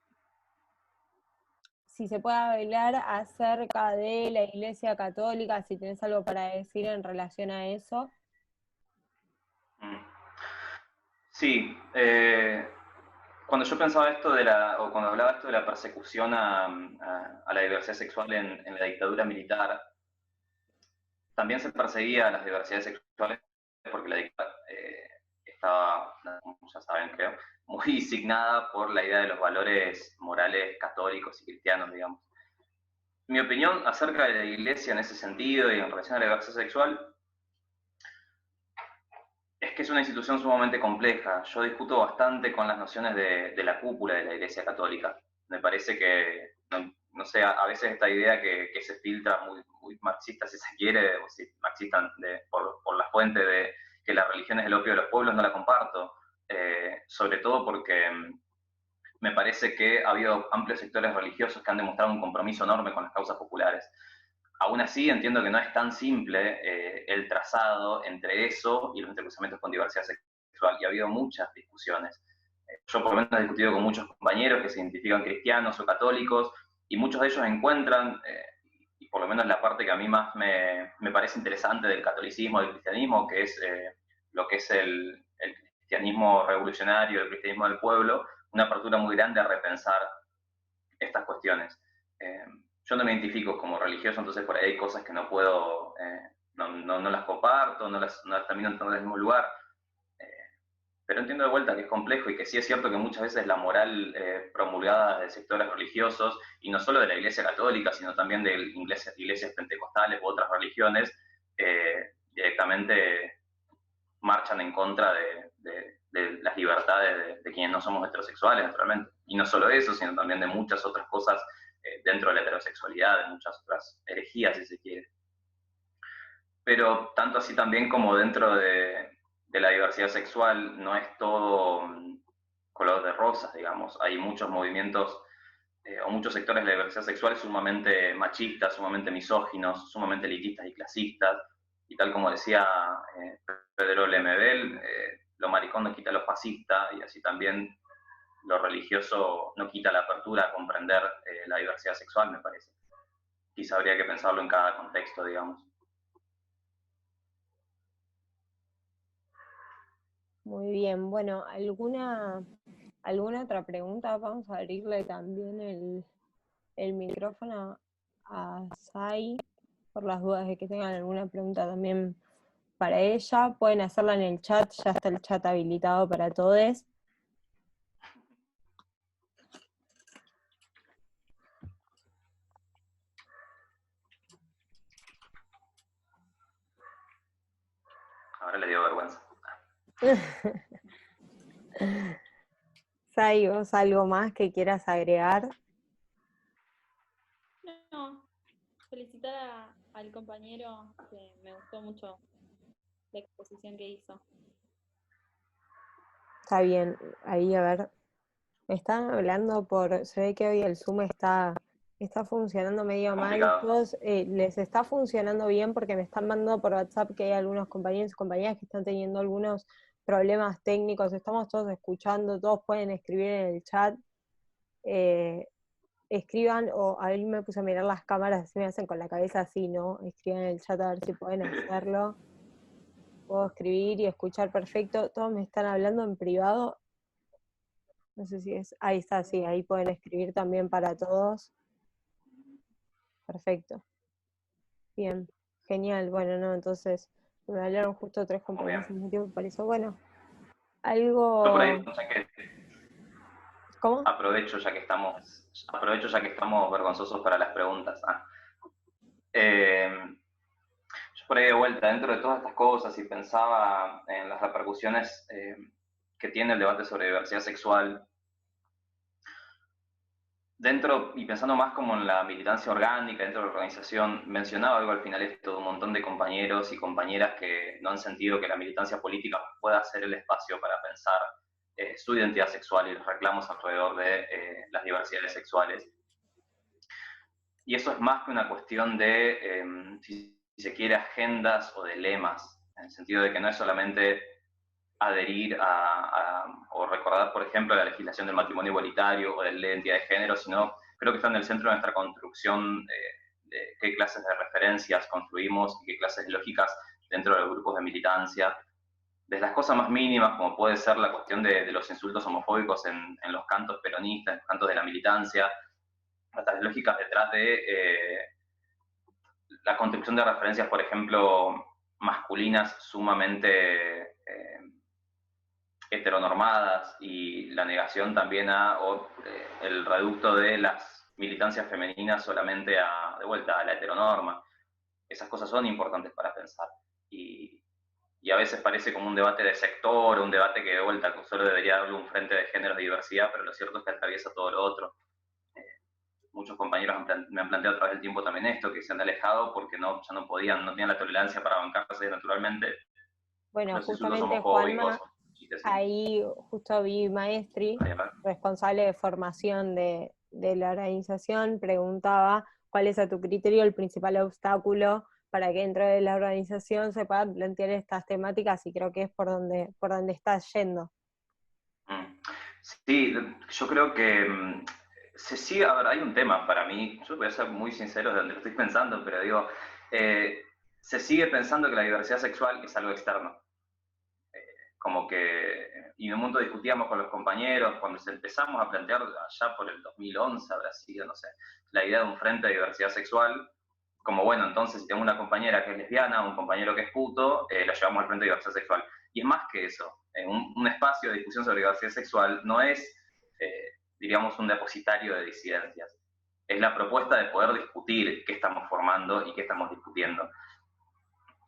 si se puede hablar acerca de la Iglesia Católica, si tenés algo para decir en relación a eso. Sí, cuando yo pensaba esto o cuando hablaba esto de la persecución a la diversidad sexual en la dictadura militar, también se perseguía a las diversidades sexuales porque la dictadura estaba, como ya saben, creo, muy signada por la idea de los valores morales católicos y cristianos, digamos. Mi opinión acerca de la Iglesia en ese sentido y en relación a la diversidad sexual es que es una institución sumamente compleja. Yo discuto bastante con las nociones de la cúpula de la Iglesia Católica. Me parece que, no sé, a veces esta idea que se filtra muy marxista, si se quiere, o si marxista por la fuente de que la religión es el opio de los pueblos, no la comparto. Sobre todo porque me parece que ha habido amplios sectores religiosos que han demostrado un compromiso enorme con las causas populares. Aún así, entiendo que no es tan simple el trazado entre eso y los entrecruzamientos con diversidad sexual, y ha habido muchas discusiones. Yo por lo menos he discutido con muchos compañeros que se identifican cristianos o católicos, y muchos de ellos encuentran, y por lo menos la parte que a mí más me parece interesante del catolicismo, del cristianismo, que es lo que es el cristianismo revolucionario, el cristianismo del pueblo, una apertura muy grande a repensar estas cuestiones. Yo no me identifico como religioso, entonces por ahí hay cosas que no puedo no las comparto, no las termino entrando en el mismo lugar. Pero entiendo de vuelta que es complejo y que sí es cierto que muchas veces la moral promulgada de sectores religiosos, y no solo de la Iglesia Católica, sino también de iglesias pentecostales u otras religiones, directamente marchan en contra de las libertades de quienes no somos heterosexuales, naturalmente. Y no solo eso, sino también de muchas otras cosas dentro de la heterosexualidad, de muchas otras herejías, si se quiere. Pero tanto así también como dentro de la diversidad sexual no es todo color de rosas, digamos. Hay muchos movimientos o muchos sectores de la diversidad sexual sumamente machistas, sumamente misóginos, sumamente elitistas y clasistas. Y tal como decía Pedro Lemebel, lo maricón no quita lo fascista, y así también lo religioso no quita la apertura a comprender la diversidad sexual, me parece. Quizá habría que pensarlo en cada contexto, digamos. Muy bien, bueno, ¿alguna otra pregunta? Vamos a abrirle también el micrófono a Sai, por las dudas de que tengan alguna pregunta también para ella. Pueden hacerla en el chat, ya está el chat habilitado para todos. Ahora le dio vergüenza. Sai, ¿vos algo más que quieras agregar? No, felicitar al compañero, que me gustó mucho la exposición que hizo. Está bien, ahí a ver. Me están hablando se ve que hoy el Zoom está funcionando medio mal. Complicado. Todos les está funcionando bien porque me están mandando por WhatsApp que hay algunos compañeros y compañeras que están teniendo algunos problemas técnicos. Estamos todos escuchando, todos pueden escribir en el chat. Escriban, o a mí me puse a mirar las cámaras, así me hacen con la cabeza así, ¿no? Escriban en el chat a ver si pueden hacerlo. Puedo escribir y escuchar perfecto. Todos me están hablando en privado. No sé si es, ahí está, sí, ahí pueden escribir también para todos. Perfecto. Bien, genial. Bueno, no, entonces me hablaron justo 3 compañeros al mismo tiempo, por eso, bueno, Yo por ahí, algo... ya que ¿Cómo? aprovecho ya que estamos vergonzosos para las preguntas. Yo por ahí de vuelta, dentro de todas estas cosas, y pensaba en las repercusiones que tiene el debate sobre diversidad sexual, dentro, y pensando más como en la militancia orgánica dentro de la organización, mencionaba algo al final esto de un montón de compañeros y compañeras que no han sentido que la militancia política pueda ser el espacio para pensar su identidad sexual y los reclamos alrededor de las diversidades sexuales. Y eso es más que una cuestión de, si se quiere, agendas o de lemas, en el sentido de que no es solamente adherir o recordar, por ejemplo, la legislación del matrimonio igualitario o de la identidad de género, sino creo que está en el centro de nuestra construcción de qué clases de referencias construimos y qué clases de lógicas dentro de los grupos de militancia, desde las cosas más mínimas, como puede ser la cuestión de los insultos homofóbicos en los cantos peronistas, en los cantos de la militancia, hasta las lógicas detrás de la construcción de referencias, por ejemplo, masculinas sumamente heteronormadas, y la negación también el reducto de las militancias femeninas solamente de vuelta a la heteronorma. Esas cosas son importantes para pensar. Y a veces parece como un debate de sector, un debate que de vuelta solo debería darle un frente de géneros de diversidad, pero lo cierto es que atraviesa todo lo otro. Muchos compañeros me han planteado a través del tiempo también esto, que se han alejado porque ya no podían, no tenían la tolerancia para bancarse naturalmente Bueno, los insultos justamente homofóbicos. Juanma, ahí justo vi Maestri, responsable de formación de la organización, preguntaba cuál es a tu criterio el principal obstáculo para que dentro de la organización se puedan plantear estas temáticas, y creo que es por donde estás yendo. Sí, yo creo que se sigue, a ver, hay un tema para mí, yo voy a ser muy sincero de donde lo estoy pensando, pero digo, se sigue pensando que la diversidad sexual es algo externo. Como que, y en un momento discutíamos con los compañeros, cuando empezamos a plantear allá por el 2011, habrá sido, no sé, la idea de un frente de diversidad sexual, como bueno, entonces si tengo una compañera que es lesbiana o un compañero que es puto, la llevamos al frente de diversidad sexual. Y es más que eso. Un espacio de discusión sobre diversidad sexual no es, diríamos, un depositario de disidencias. Es la propuesta de poder discutir qué estamos formando y qué estamos discutiendo.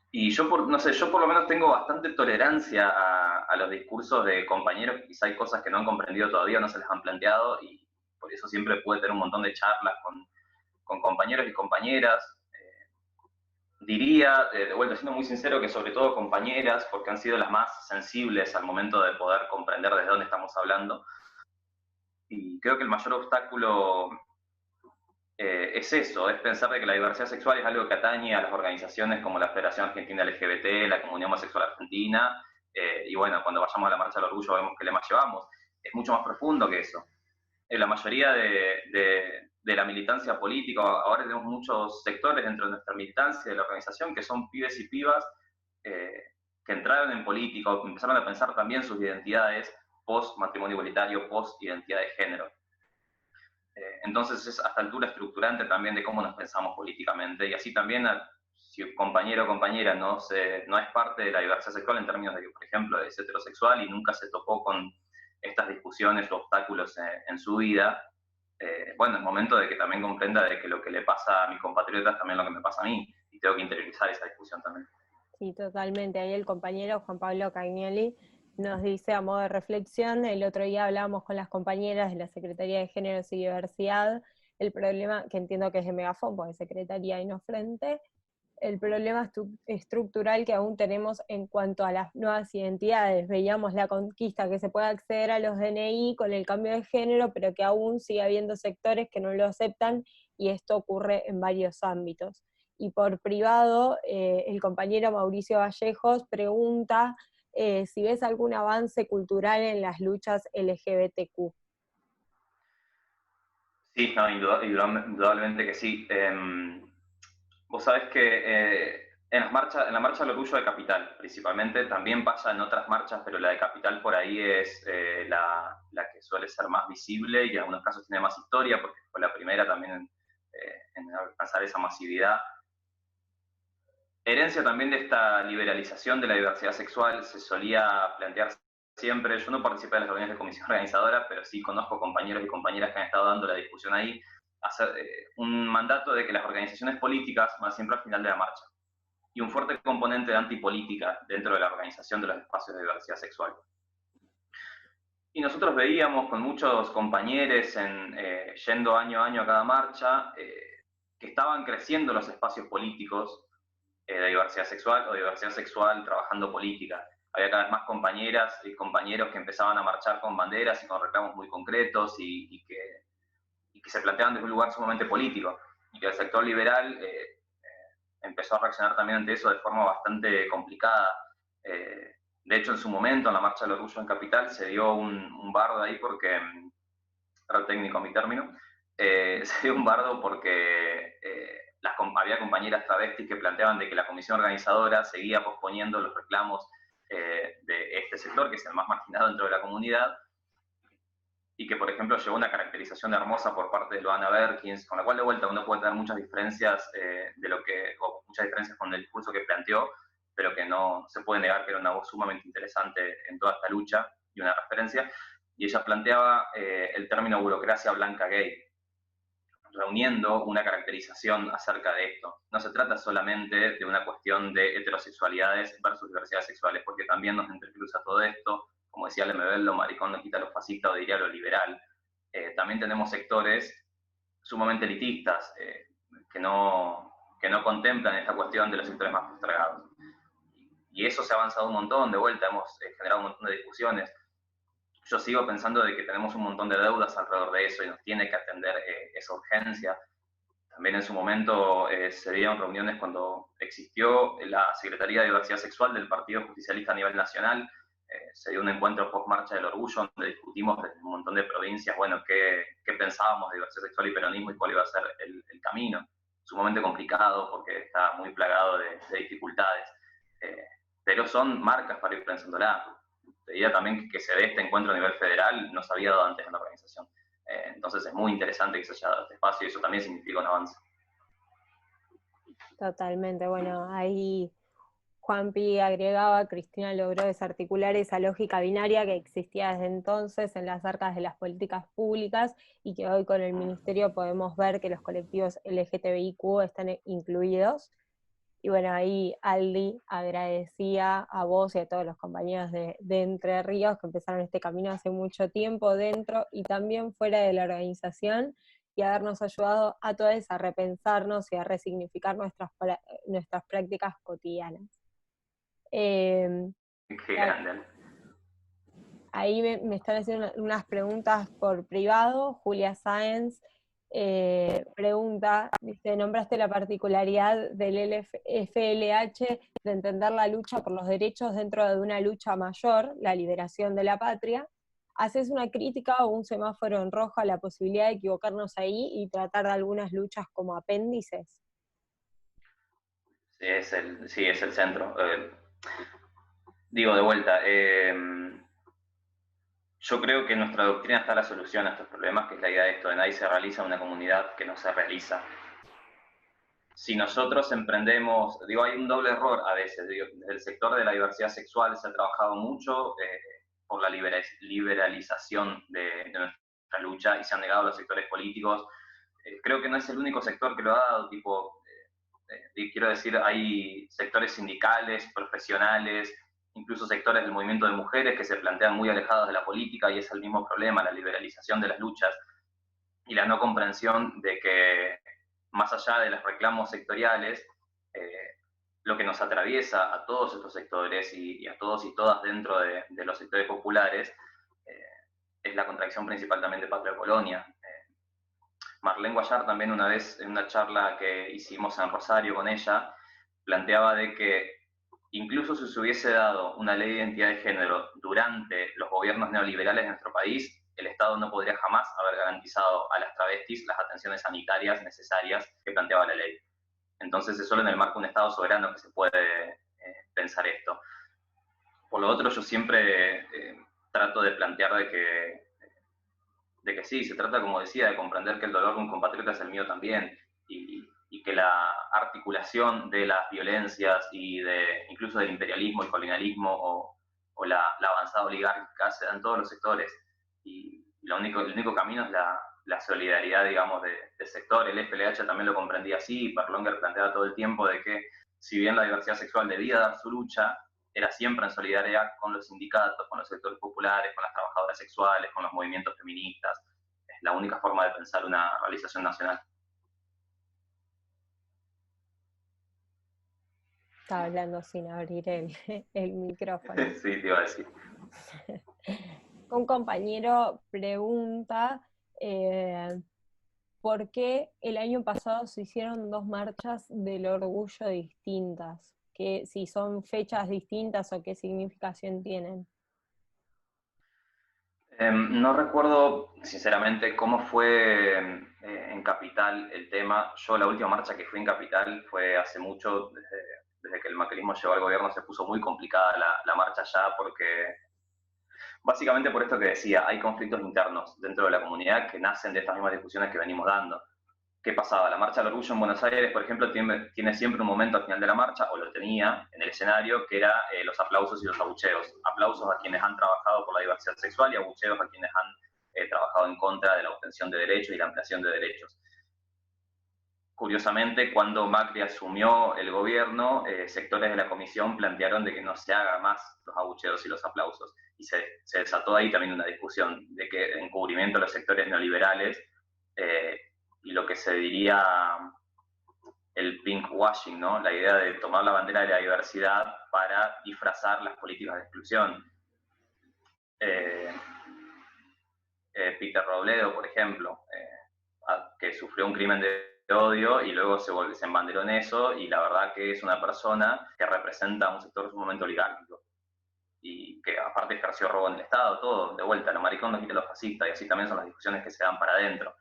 Y yo, no sé, yo por lo menos tengo bastante tolerancia a los discursos de compañeros que quizá hay cosas que no han comprendido todavía, no se les han planteado, y por eso siempre pude tener un montón de charlas con compañeros y compañeras. Diría, de vuelta, siendo muy sincero, que sobre todo compañeras, porque han sido las más sensibles al momento de poder comprender desde dónde estamos hablando. Y creo que el mayor obstáculo es eso, es pensar de que la diversidad sexual es algo que atañe a las organizaciones como la Federación Argentina LGBT, la Comunidad Homosexual Argentina, y bueno, cuando vayamos a la Marcha del Orgullo vemos qué lema llevamos. Es mucho más profundo que eso. En la mayoría de la militancia política, ahora tenemos muchos sectores dentro de nuestra militancia, de la organización, que son pibes y pibas que entraron en política o empezaron a pensar también sus identidades post-matrimonio igualitario, post-identidad de género. Entonces es hasta altura estructurante también de cómo nos pensamos políticamente, y así también si un compañero o compañera no es parte de la diversidad sexual en términos de que, por ejemplo, es heterosexual y nunca se topó con estas discusiones o obstáculos en su vida, bueno, es momento de que también comprenda de que lo que le pasa a mis compatriotas también es lo que me pasa a mí, y tengo que interiorizar esa discusión también. Sí, totalmente. Ahí el compañero Juan Pablo Cagnelli nos dice a modo de reflexión, el otro día hablábamos con las compañeras de la Secretaría de Géneros y Diversidad, el problema, que entiendo que es de Megafón, porque es Secretaría y no Frente, el problema estructural que aún tenemos en cuanto a las nuevas identidades. Veíamos la conquista que se puede acceder a los DNI con el cambio de género, pero que aún sigue habiendo sectores que no lo aceptan, y esto ocurre en varios ámbitos. Y por privado, el compañero Mauricio Vallejos pregunta si ves algún avance cultural en las luchas LGBTQ. Sí, no, indudablemente que sí. Vos sabés que en la marcha del orgullo de Capital, principalmente, también pasa en otras marchas, pero la de Capital por ahí es la que suele ser más visible y en algunos casos tiene más historia, porque fue la primera también en alcanzar esa masividad. Herencia también de esta liberalización de la diversidad sexual se solía plantear siempre. Yo no participé de las reuniones de comisión organizadora, pero sí conozco compañeros y compañeras que han estado dando la discusión ahí, hacer un mandato de que las organizaciones políticas van siempre al final de la marcha, y un fuerte componente de antipolítica dentro de la organización de los espacios de diversidad sexual. Y nosotros veíamos con muchos compañeros yendo año a año a cada marcha, que estaban creciendo los espacios políticos de diversidad sexual o diversidad sexual trabajando política. Había cada vez más compañeras y compañeros que empezaban a marchar con banderas y con reclamos muy concretos y que se planteaban desde un lugar sumamente político, y que el sector liberal empezó a reaccionar también ante eso de forma bastante complicada. De hecho, en su momento, en la Marcha del Orgullo en Capital, se dio un bardo ahí porque, era técnico mi término, se dio un bardo porque había compañeras travestis que planteaban de que la comisión organizadora seguía posponiendo los reclamos de este sector, que es el más marginado dentro de la comunidad, y que, por ejemplo, llevó una caracterización hermosa por parte de Loana Berkins, con la cual de vuelta uno puede tener muchas diferencias o muchas diferencias con el discurso que planteó, pero que no se puede negar que era una voz sumamente interesante en toda esta lucha y una referencia. Y ella planteaba el término burocracia blanca gay, reuniendo una caracterización acerca de esto. No se trata solamente de una cuestión de heterosexualidades versus diversidades sexuales, porque también nos entrecruza todo esto, como decía Lemebel, lo maricón no quita lo fascista, o diría lo liberal. También tenemos sectores sumamente elitistas que no contemplan esta cuestión de los sectores más postergados. Y eso se ha avanzado un montón, de vuelta hemos generado un montón de discusiones. Yo sigo pensando de que tenemos un montón de deudas alrededor de eso y nos tiene que atender esa urgencia. También en su momento se dieron reuniones cuando existió la Secretaría de Diversidad Sexual del Partido Justicialista a nivel nacional. Se dio un encuentro post-marcha del orgullo donde discutimos desde un montón de provincias, bueno, qué pensábamos de diversidad sexual y peronismo y cuál iba a ser el camino. Sumamente complicado porque está muy plagado de dificultades, pero son marcas para ir pensándola. Te diría también que se dé este encuentro a nivel federal, no se había dado antes en la organización. Entonces es muy interesante que se haya dado este espacio y eso también significa un avance. Totalmente, bueno, ahí Juanpi agregaba, Cristina logró desarticular esa lógica binaria que existía desde entonces en las arcas de las políticas públicas y que hoy con el Ministerio podemos ver que los colectivos LGTBIQ están incluidos. Y bueno, ahí Aldi agradecía a vos y a todos los compañeros de Entre Ríos que empezaron este camino hace mucho tiempo dentro y también fuera de la organización, y habernos ayudado a todos a repensarnos y a resignificar nuestras prácticas cotidianas. Qué grande. Ahí me están haciendo unas preguntas por privado. Julia Sáenz pregunta, dice, nombraste la particularidad del FLH de entender la lucha por los derechos dentro de una lucha mayor, la liberación de la patria. ¿Haces una crítica o un semáforo en rojo a la posibilidad de equivocarnos ahí y tratar de algunas luchas como apéndices? Sí, es el centro. Digo de vuelta, yo creo que en nuestra doctrina está la solución a estos problemas, que es la idea de esto, de nadie se realiza en una comunidad que no se realiza. Si nosotros emprendemos, digo, hay un doble error a veces, digo, desde el sector de la diversidad sexual se ha trabajado mucho por la liberalización de nuestra lucha y se han negado los sectores políticos. Creo que no es el único sector que lo ha dado, tipo, quiero decir, hay sectores sindicales, profesionales, incluso sectores del movimiento de mujeres que se plantean muy alejados de la política y es el mismo problema, la liberalización de las luchas y la no comprensión de que más allá de los reclamos sectoriales, lo que nos atraviesa a todos estos sectores y a todos y todas dentro de los sectores populares es la contradicción principal también de Patria Colonia. Marlene Guayar también una vez en una charla que hicimos en Rosario con ella, planteaba de que incluso si se hubiese dado una ley de identidad de género durante los gobiernos neoliberales de nuestro país, el Estado no podría jamás haber garantizado a las travestis las atenciones sanitarias necesarias que planteaba la ley. Entonces es solo en el marco de un Estado soberano que se puede pensar esto. Por lo otro, yo siempre trato de plantear de que sí, se trata, como decía, de comprender que el dolor de un compatriota es el mío también, y que la articulación de las violencias y incluso del imperialismo, el colonialismo o la avanzada oligárquica se da en todos los sectores, y el único camino es la solidaridad, digamos, de sector. El FLH también lo comprendía así, Berlonger planteaba todo el tiempo de que si bien la diversidad sexual debía dar su lucha, era siempre en solidaridad con los sindicatos, con los sectores populares, con las trabajadoras sexuales, con los movimientos feministas. Es la única forma de pensar una realización nacional. Estaba hablando sin abrir el micrófono. Sí, te iba a decir. Un compañero pregunta ¿por qué el año pasado se hicieron 2 marchas del orgullo distintas? Que si son fechas distintas o qué significación tienen. No recuerdo sinceramente cómo fue en Capital el tema. Yo la última marcha que fui en Capital fue hace mucho, desde que el macrismo llegó al gobierno se puso muy complicada la marcha ya, porque básicamente por esto que decía, hay conflictos internos dentro de la comunidad que nacen de estas mismas discusiones que venimos dando. ¿Qué pasaba? La Marcha del Orgullo en Buenos Aires, por ejemplo, tiene siempre un momento al final de la marcha, o lo tenía en el escenario, que era los aplausos y los abucheos. Aplausos a quienes han trabajado por la diversidad sexual y abucheos a quienes han trabajado en contra de la obtención de derechos y la ampliación de derechos. Curiosamente, cuando Macri asumió el gobierno, sectores de la comisión plantearon de que no se haga más los abucheos y los aplausos. Y se desató ahí también una discusión de que encubrimiento de los sectores neoliberales y lo que se diría el pinkwashing, ¿no? La idea de tomar la bandera de la diversidad para disfrazar las políticas de exclusión. Peter Robledo, por ejemplo, que sufrió un crimen de odio y luego se embanderó en eso, y la verdad que es una persona que representa un sector sumamente oligárquico y que aparte ejerció robo en el Estado, todo, de vuelta, lo maricón no quita lo fascista, y así también son las discusiones que se dan para adentro.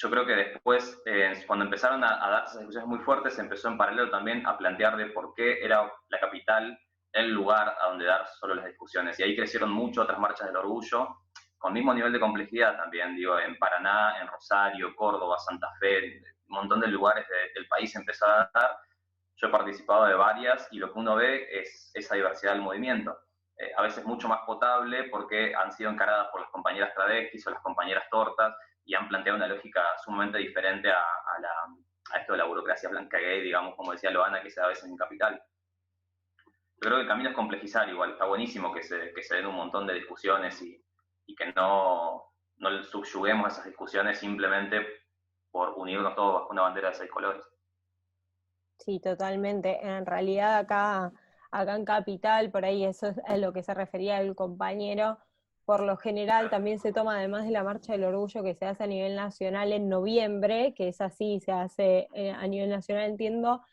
Yo creo que después, cuando empezaron a darse esas discusiones muy fuertes, se empezó en paralelo también a plantear de por qué era la capital el lugar a donde dar solo las discusiones. Y ahí crecieron mucho otras marchas del orgullo, con mismo nivel de complejidad también, digo, en Paraná, en Rosario, Córdoba, Santa Fe, un montón de lugares del país se empezó a dar. Yo he participado de varias y lo que uno ve es esa diversidad del movimiento. A veces mucho más potable porque han sido encaradas por las compañeras travestis o las compañeras tortas y han planteado una lógica sumamente diferente a esto de la burocracia blanca gay, digamos, como decía Loana, que se da a veces en Capital. Yo creo que el camino es complejizar igual, está buenísimo que se den un montón de discusiones y que no subyuguemos esas discusiones simplemente por unirnos todos bajo una bandera de 6 colores. Sí, totalmente. En realidad acá en Capital, por ahí eso es a lo que se refería el compañero, por lo general también se toma, además de la Marcha del Orgullo que se hace a nivel nacional en noviembre, que es así, se hace a nivel nacional, entiendo,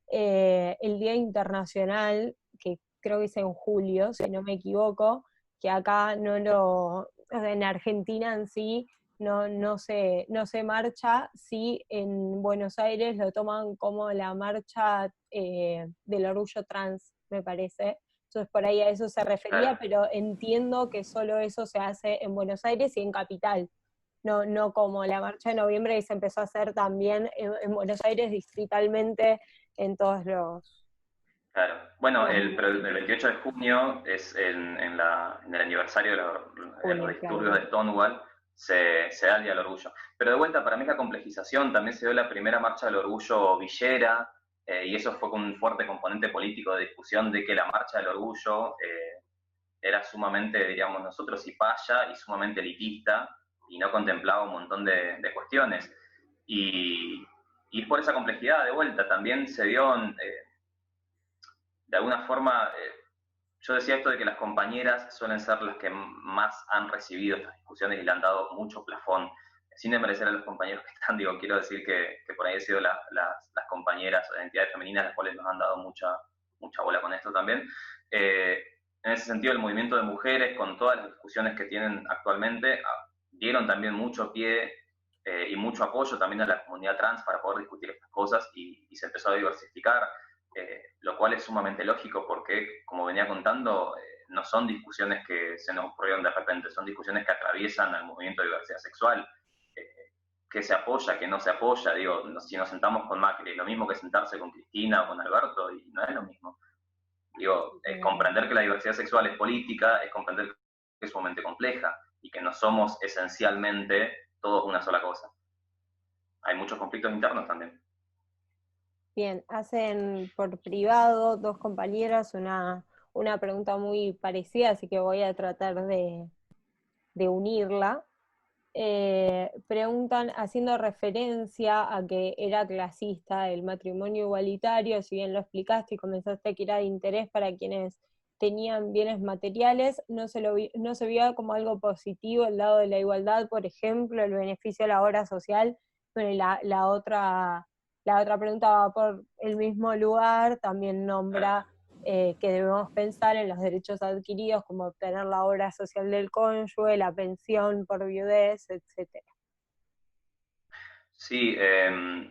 el Día Internacional, que creo que es en julio, si no me equivoco, que acá o sea, en Argentina en sí no se marcha, sí en Buenos Aires lo toman como la marcha del orgullo trans, me parece. Entonces por ahí a eso se refería, Claro. pero entiendo que solo eso se hace en Buenos Aires y en Capital. No como la marcha de noviembre que se empezó a hacer también en Buenos Aires distritalmente en todos los... Claro. Bueno, pero el 28 de junio es en el aniversario de los disturbios de Stonewall, se da el Día del Orgullo. Pero de vuelta, para mí la complejización, también se dio la primera marcha del orgullo villera, y eso fue con un fuerte componente político de discusión de que la marcha del orgullo era sumamente, diríamos nosotros, cipaya y sumamente elitista, y no contemplaba un montón de cuestiones. Y es por esa complejidad, de vuelta, también se dio... de alguna forma, yo decía esto de que las compañeras suelen ser las que más han recibido estas discusiones y le han dado mucho plafón. Sin desmerecer a los compañeros que están, digo, quiero decir que por ahí han sido las compañeras o entidades femeninas las cuales nos han dado mucha bola con esto también. En ese sentido, el movimiento de mujeres, con todas las discusiones que tienen actualmente, dieron también mucho pie y mucho apoyo también a la comunidad trans para poder discutir estas cosas y se empezó a diversificar. Lo cual es sumamente lógico porque, como venía contando, no son discusiones que se nos ocurrieron de repente, son discusiones que atraviesan al movimiento de diversidad sexual. ¿Qué se apoya, qué no se apoya? Digo, si nos sentamos con Macri, es lo mismo que sentarse con Cristina o con Alberto, y no es lo mismo. Digo, comprender que la diversidad sexual es política, es comprender que es sumamente compleja y que no somos esencialmente todos una sola cosa. Hay muchos conflictos internos también. Bien, hacen por privado dos compañeras una pregunta muy parecida, así que voy a tratar de unirla. Preguntan, haciendo referencia a que era clasista el matrimonio igualitario, si bien lo explicaste y comenzaste que era de interés para quienes tenían bienes materiales, no se vio como algo positivo el lado de la igualdad, por ejemplo, el beneficio de la obra social. Bueno, y la otra pregunta va por el mismo lugar, también nombra que debemos pensar en los derechos adquiridos, como obtener la obra social del cónyuge, la pensión por viudez, etc. Sí,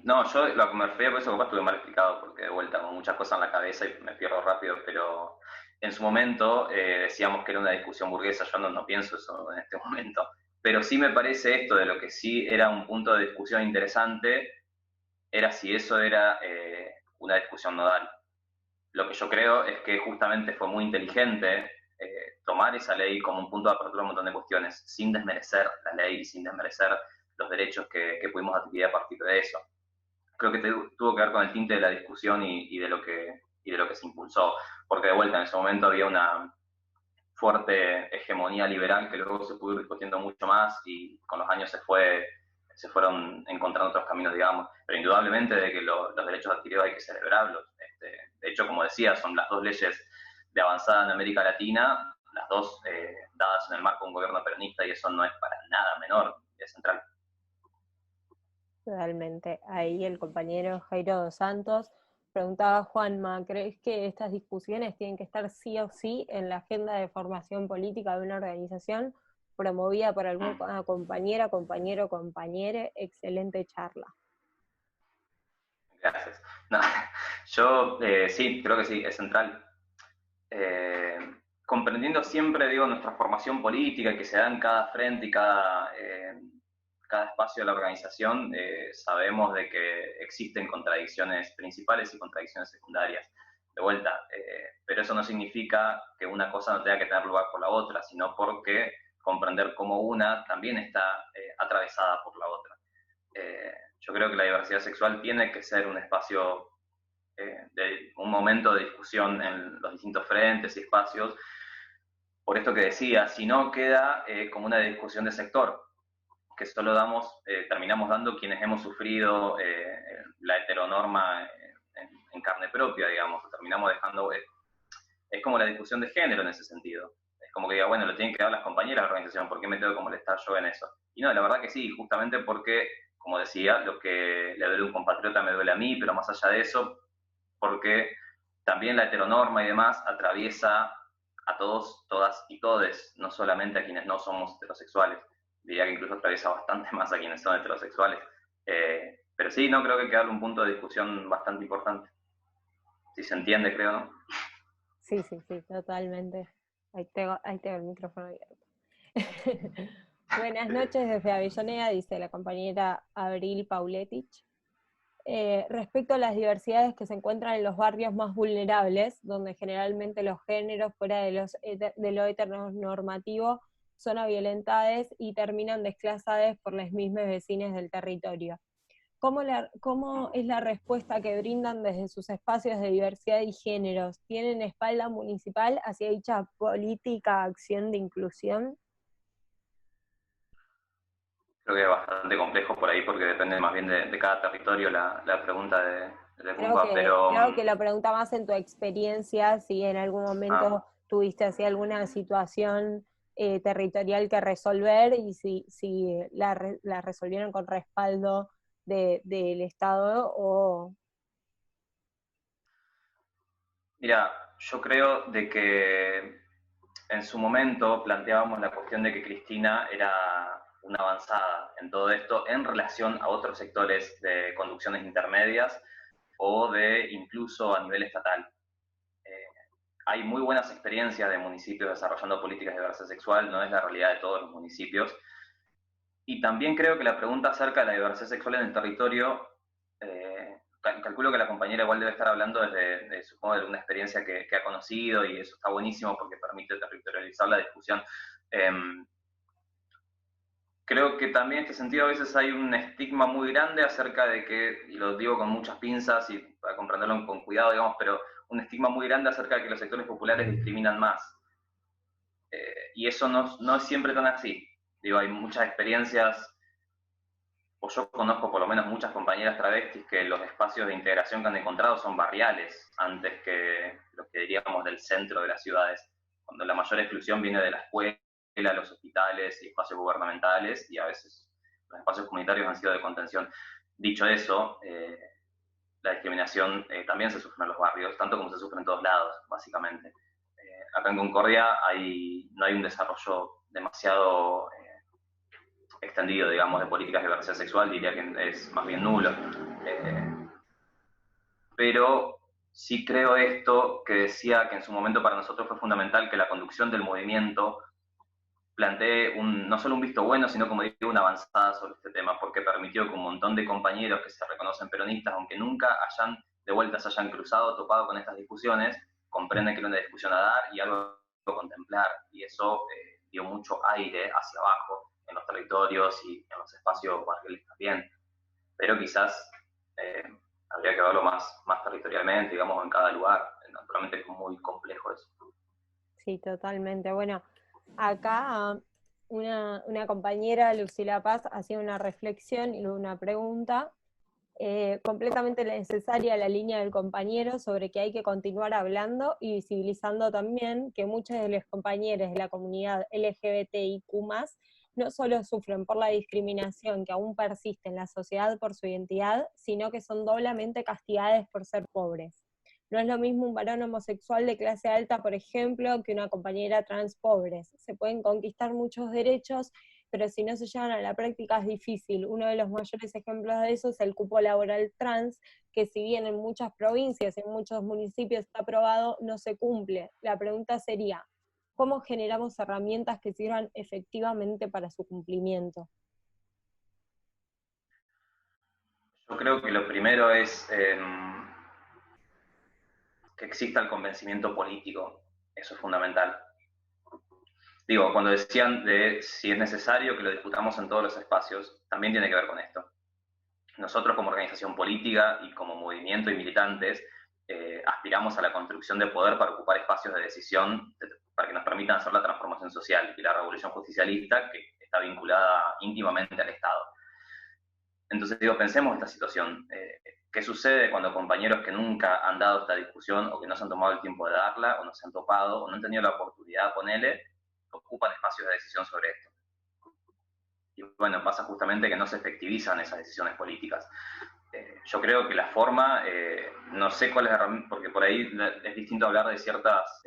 no, yo lo que me refería, por eso capaz estuve mal explicado, porque de vuelta con muchas cosas en la cabeza y me pierdo rápido, pero en su momento decíamos que era una discusión burguesa, yo no pienso eso en este momento, pero sí me parece esto de lo que sí era un punto de discusión interesante, era si eso era una discusión nodal. Lo que yo creo es que justamente fue muy inteligente tomar esa ley como un punto de apertura a un montón de cuestiones, sin desmerecer la ley y sin desmerecer los derechos que pudimos adquirir a partir de eso. Creo que tuvo que ver con el tinte de la discusión y de lo que se impulsó, porque de vuelta en ese momento había una fuerte hegemonía liberal que luego se pudo ir discutiendo mucho más y con los años se fueron encontrando otros caminos, digamos, pero indudablemente de que los derechos adquiridos hay que celebrarlos. De hecho, como decía, son las dos leyes de avanzada en América Latina, las dos dadas en el marco de un gobierno peronista, y eso no es para nada menor, es central. Totalmente. Ahí el compañero Jairo Dos Santos preguntaba, Juanma, ¿crees que estas discusiones tienen que estar sí o sí en la agenda de formación política de una organización promovida por alguna compañera, compañero, compañere? Excelente charla. Gracias. No, yo sí, creo que sí, es central. Comprendiendo siempre, digo, nuestra formación política que se da en cada frente y cada espacio de la organización sabemos de que existen contradicciones principales y contradicciones secundarias. De vuelta, pero eso no significa que una cosa no tenga que tener lugar por la otra, sino porque comprender cómo una también está atravesada por la otra. Yo creo que la diversidad sexual tiene que ser un espacio, un momento de discusión en los distintos frentes y espacios. Por esto que decía, si no queda como una discusión de sector, que solo terminamos dando quienes hemos sufrido la heteronorma en carne propia, digamos, terminamos dejando, es como la discusión de género en ese sentido. Es como que diga, bueno, lo tienen que dar las compañeras de la organización, ¿por qué me tengo que molestar yo en eso? Y no, la verdad que sí, justamente porque, como decía, lo que le duele a un compatriota me duele a mí, pero más allá de eso, porque también la heteronorma y demás atraviesa a todos, todas y todes, no solamente a quienes no somos heterosexuales. Diría que incluso atraviesa bastante más a quienes son heterosexuales. Pero sí, no, creo que hay que darle un punto de discusión bastante importante. Si se entiende, creo, ¿no? Sí, totalmente. Ahí tengo el micrófono abierto. Buenas noches desde Avellaneda, dice la compañera Abril Pauletich. Respecto a las diversidades que se encuentran en los barrios más vulnerables, donde generalmente los géneros fuera de lo heteronormativo son violentados y terminan desclasados por las mismas vecinas del territorio. ¿Cómo es la respuesta que brindan desde sus espacios de diversidad y géneros? ¿Tienen espalda municipal hacia dicha política, acción de inclusión? Creo que es bastante complejo por ahí porque depende más bien de cada territorio la pregunta de Pumba, pero... Creo que lo pregunta más en tu experiencia, si en algún momento tuviste así alguna situación territorial que resolver y si la resolvieron con respaldo del Estado o... Mira, yo creo de que en su momento planteábamos la cuestión de que Cristina era una avanzada en todo esto en relación a otros sectores de conducciones intermedias o de incluso a nivel estatal. Hay muy buenas experiencias de municipios desarrollando políticas de diversidad sexual, no es la realidad de todos los municipios. Y también creo que la pregunta acerca de la diversidad sexual en el territorio, calculo que la compañera igual debe estar hablando supongo, de una experiencia que ha conocido, y eso está buenísimo porque permite territorializar la discusión. Creo que también en este sentido a veces hay un estigma muy grande acerca de que, y lo digo con muchas pinzas y para comprenderlo con cuidado, digamos, pero un estigma muy grande acerca de que los sectores populares discriminan más. Y eso no es siempre tan así. Digo, hay muchas experiencias, o yo conozco por lo menos muchas compañeras travestis que los espacios de integración que han encontrado son barriales, antes que los que diríamos del centro de las ciudades, cuando la mayor exclusión viene de la escuela, los hospitales y espacios gubernamentales, y a veces los espacios comunitarios han sido de contención. Dicho eso, la discriminación también se sufre en los barrios, tanto como se sufre en todos lados, básicamente. Acá en Concordia no hay un desarrollo demasiado extendido, digamos, de políticas de diversidad sexual, diría que es más bien nulo. Pero sí creo esto que decía que en su momento para nosotros fue fundamental que la conducción del movimiento plantee no solo un visto bueno, sino, como digo, una avanzada sobre este tema, porque permitió que un montón de compañeros que se reconocen peronistas, aunque nunca de vuelta se hayan cruzado, topado con estas discusiones, comprenden que era una discusión a dar y algo a contemplar, y eso dio mucho aire hacia abajo en los territorios y en los espacios barriales también. Pero quizás habría que verlo más territorialmente, digamos, en cada lugar. Naturalmente es muy complejo eso. Sí, totalmente. Bueno, acá una compañera, Lucila Paz, hacía una reflexión y una pregunta completamente necesaria, la línea del compañero, sobre que hay que continuar hablando y visibilizando también que muchos de los compañeros de la comunidad LGBTIQ+, no solo sufren por la discriminación que aún persiste en la sociedad por su identidad, sino que son doblemente castigados por ser pobres. No es lo mismo un varón homosexual de clase alta, por ejemplo, que una compañera trans pobre. Se pueden conquistar muchos derechos, pero si no se llevan a la práctica es difícil. Uno de los mayores ejemplos de eso es el cupo laboral trans, que si bien en muchas provincias, en muchos municipios está aprobado, no se cumple. La pregunta sería, ¿cómo generamos herramientas que sirvan efectivamente para su cumplimiento? Yo creo que lo primero es que exista el convencimiento político. Eso es fundamental. Digo, cuando decían de si es necesario que lo discutamos en todos los espacios, también tiene que ver con esto. Nosotros como organización política y como movimiento y militantes aspiramos a la construcción de poder para ocupar espacios de decisión para que nos permitan hacer la transformación social y la revolución justicialista que está vinculada íntimamente al Estado. Entonces digo, pensemos esta situación. ¿Qué sucede cuando compañeros que nunca han dado esta discusión o que no se han tomado el tiempo de darla o no se han topado o no han tenido la oportunidad, ponele, ocupan espacios de decisión sobre esto? Y bueno, pasa justamente que no se efectivizan esas decisiones políticas. Yo creo que la forma, no sé cuál es la herramienta, porque por ahí es distinto hablar de ciertas...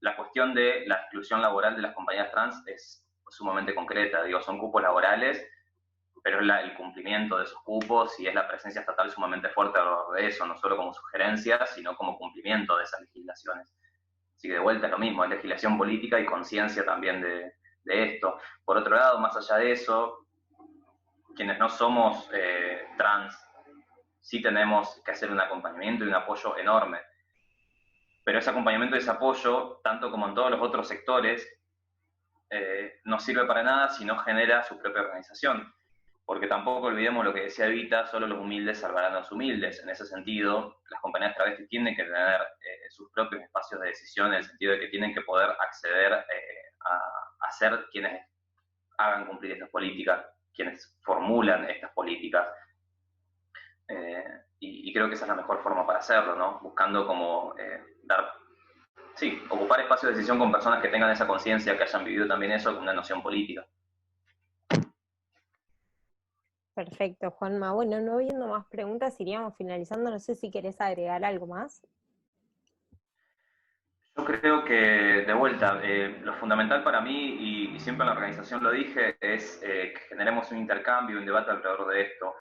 la cuestión de la exclusión laboral de las compañías trans es sumamente concreta, digo, son cupos laborales, pero es el cumplimiento de esos cupos y es la presencia estatal sumamente fuerte alrededor de eso, no solo como sugerencia, sino como cumplimiento de esas legislaciones. Así que de vuelta es lo mismo, es legislación política y conciencia también de esto. Por otro lado, más allá de eso, quienes no somos trans, sí tenemos que hacer un acompañamiento y un apoyo enorme. Pero ese acompañamiento y ese apoyo, tanto como en todos los otros sectores, no sirve para nada si no genera su propia organización. Porque tampoco olvidemos lo que decía Evita, solo los humildes salvarán a los humildes. En ese sentido, las compañías travestis tienen que tener sus propios espacios de decisión, en el sentido de que tienen que poder acceder a ser quienes hagan cumplir estas políticas, quienes formulan estas políticas. Y creo que esa es la mejor forma para hacerlo, ¿no? Buscando como ocupar espacios de decisión con personas que tengan esa conciencia, que hayan vivido también eso con una noción política. Perfecto, Juanma. Bueno, no viendo más preguntas, iríamos finalizando. No sé si querés agregar algo más. Yo creo que, de vuelta, lo fundamental para mí, y siempre en la organización lo dije, es que generemos un intercambio, un debate alrededor de esto.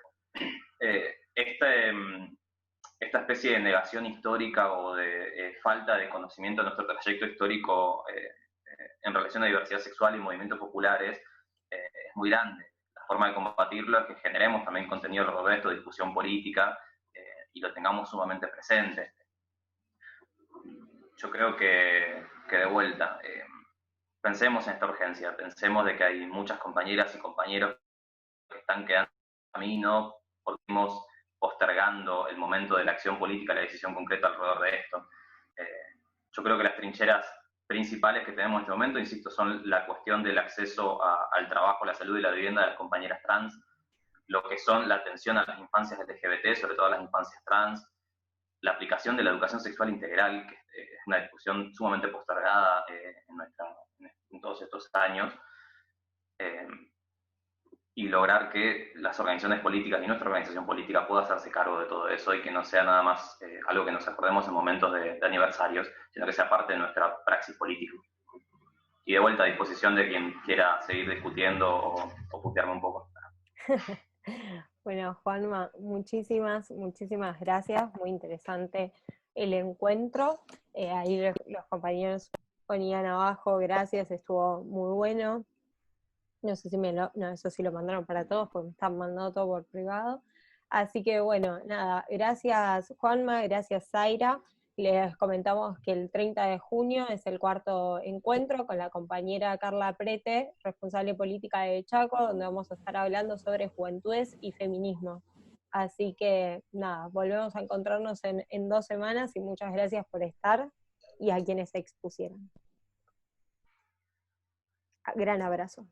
Esta especie de negación histórica o de falta de conocimiento de nuestro trayecto histórico en relación a diversidad sexual y movimientos populares es muy grande. La forma de combatirlo es que generemos también contenido alrededor de esto, discusión política, y lo tengamos sumamente presente. Yo creo que de vuelta, pensemos en esta urgencia, pensemos de que hay muchas compañeras y compañeros que están quedando en camino porque estamos postergando el momento de la acción política, la decisión concreta alrededor de esto. Yo creo que las trincheras principales que tenemos en este momento, insisto, son la cuestión del acceso al trabajo, la salud y la vivienda de las compañeras trans, lo que son la atención a las infancias LGBT, sobre todo a las infancias trans, la aplicación de la educación sexual integral, que es una discusión sumamente postergada en todos estos años, y lograr que las organizaciones políticas y nuestra organización política pueda hacerse cargo de todo eso y que no sea nada más algo que nos acordemos en momentos de aniversarios, sino que sea parte de nuestra praxis política. Y de vuelta a disposición de quien quiera seguir discutiendo o putearme un poco. Bueno, Juanma, muchísimas gracias, muy interesante el encuentro. Ahí los compañeros ponían abajo, gracias, estuvo muy bueno. No sé si eso sí lo mandaron para todos, porque me están mandando todo por privado. Así que bueno, nada, gracias Juanma, gracias Zaira. Les comentamos que el 30 de junio es el cuarto encuentro con la compañera Carla Prete, responsable política de Chaco, donde vamos a estar hablando sobre juventudes y feminismo. Así que nada, volvemos a encontrarnos en 2 semanas y muchas gracias por estar y a quienes se expusieron. Gran abrazo.